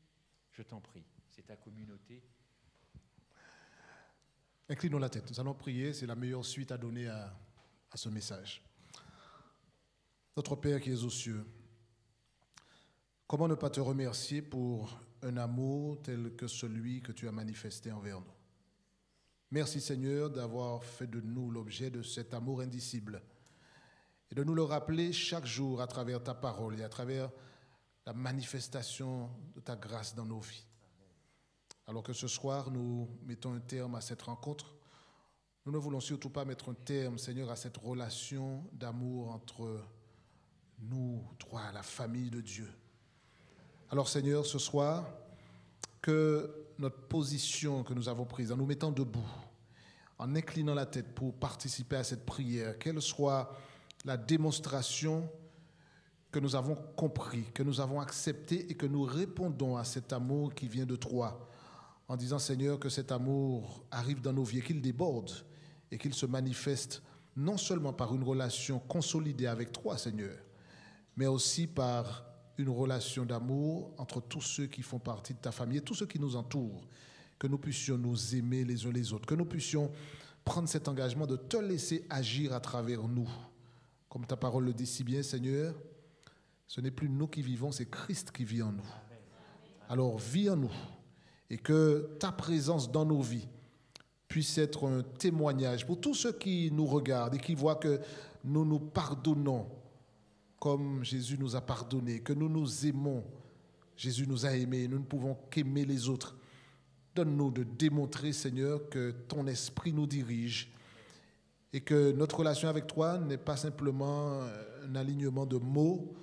Je t'en prie, c'est ta communauté. Inclinons la tête, nous allons prier, c'est la meilleure suite à donner à ce message. Notre Père qui es aux cieux, comment ne pas te remercier pour un amour tel que celui que tu as manifesté envers nous. Merci Seigneur d'avoir fait de nous l'objet de cet amour indicible et de nous le rappeler chaque jour à travers ta parole et à travers la manifestation de ta grâce dans nos vies. Alors que ce soir, nous mettons un terme à cette rencontre, nous ne voulons surtout pas mettre un terme, Seigneur, à cette relation d'amour entre nous, toi, la famille de Dieu. Alors, Seigneur, ce soir, que notre position que nous avons prise en nous mettant debout, en inclinant la tête pour participer à cette prière, qu'elle soit la démonstration que nous avons compris, que nous avons accepté et que nous répondons à cet amour qui vient de toi, en disant, Seigneur, que cet amour arrive dans nos vies, qu'il déborde et qu'il se manifeste non seulement par une relation consolidée avec toi, Seigneur, mais aussi par une relation d'amour entre tous ceux qui font partie de ta famille et tous ceux qui nous entourent, que nous puissions nous aimer les uns les autres, que nous puissions prendre cet engagement de te laisser agir à travers nous. Comme ta parole le dit si bien, Seigneur, ce n'est plus nous qui vivons, c'est Christ qui vit en nous. Alors vis en nous et que ta présence dans nos vies puisse être un témoignage pour tous ceux qui nous regardent et qui voient que nous nous pardonnons comme Jésus nous a pardonné, que nous nous aimons. Jésus nous a aimés, nous ne pouvons qu'aimer les autres. Donne-nous de démontrer, Seigneur, que ton esprit nous dirige et que notre relation avec toi n'est pas simplement un alignement de mots,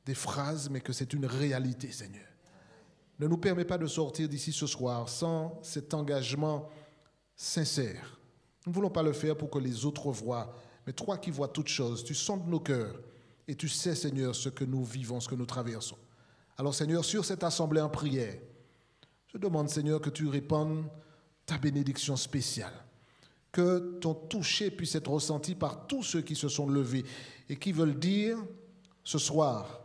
des phrases, mais que c'est une réalité, Seigneur. Ne nous permets pas de sortir d'ici ce soir sans cet engagement sincère. Nous ne voulons pas le faire pour que les autres voient, mais toi qui vois toutes choses, tu sondes nos cœurs et tu sais, Seigneur, ce que nous vivons, ce que nous traversons. Alors, Seigneur, sur cette assemblée en prière, je demande, Seigneur, que tu répandes ta bénédiction spéciale, que ton toucher puisse être ressenti par tous ceux qui se sont levés et qui veulent dire, ce soir,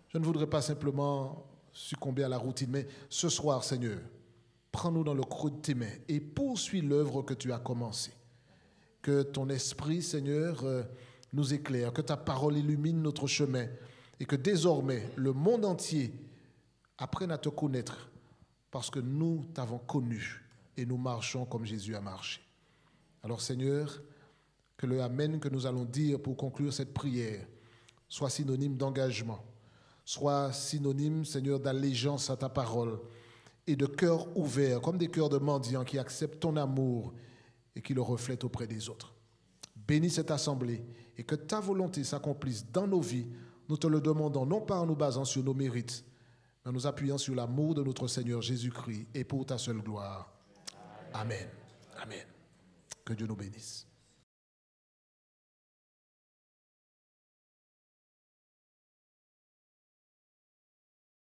je ne voudrais pas simplement succomber à la routine, mais ce soir, Seigneur, prends-nous dans le creux de tes mains et poursuis l'œuvre que tu as commencée. Que ton esprit, Seigneur, nous éclaire, que ta parole illumine notre chemin et que désormais le monde entier apprenne à te connaître parce que nous t'avons connu et nous marchons comme Jésus a marché. Alors Seigneur, que le Amen que nous allons dire pour conclure cette prière soit synonyme d'engagement, soit synonyme, Seigneur, d'allégeance à ta parole et de cœur ouvert, comme des cœurs de mendiants qui acceptent ton amour et qui le reflètent auprès des autres. Bénis cette assemblée et que ta volonté s'accomplisse dans nos vies. Nous te le demandons, non pas en nous basant sur nos mérites, mais en nous appuyant sur l'amour de notre Seigneur Jésus-Christ et pour ta seule gloire. Amen. Amen. Que Dieu nous bénisse.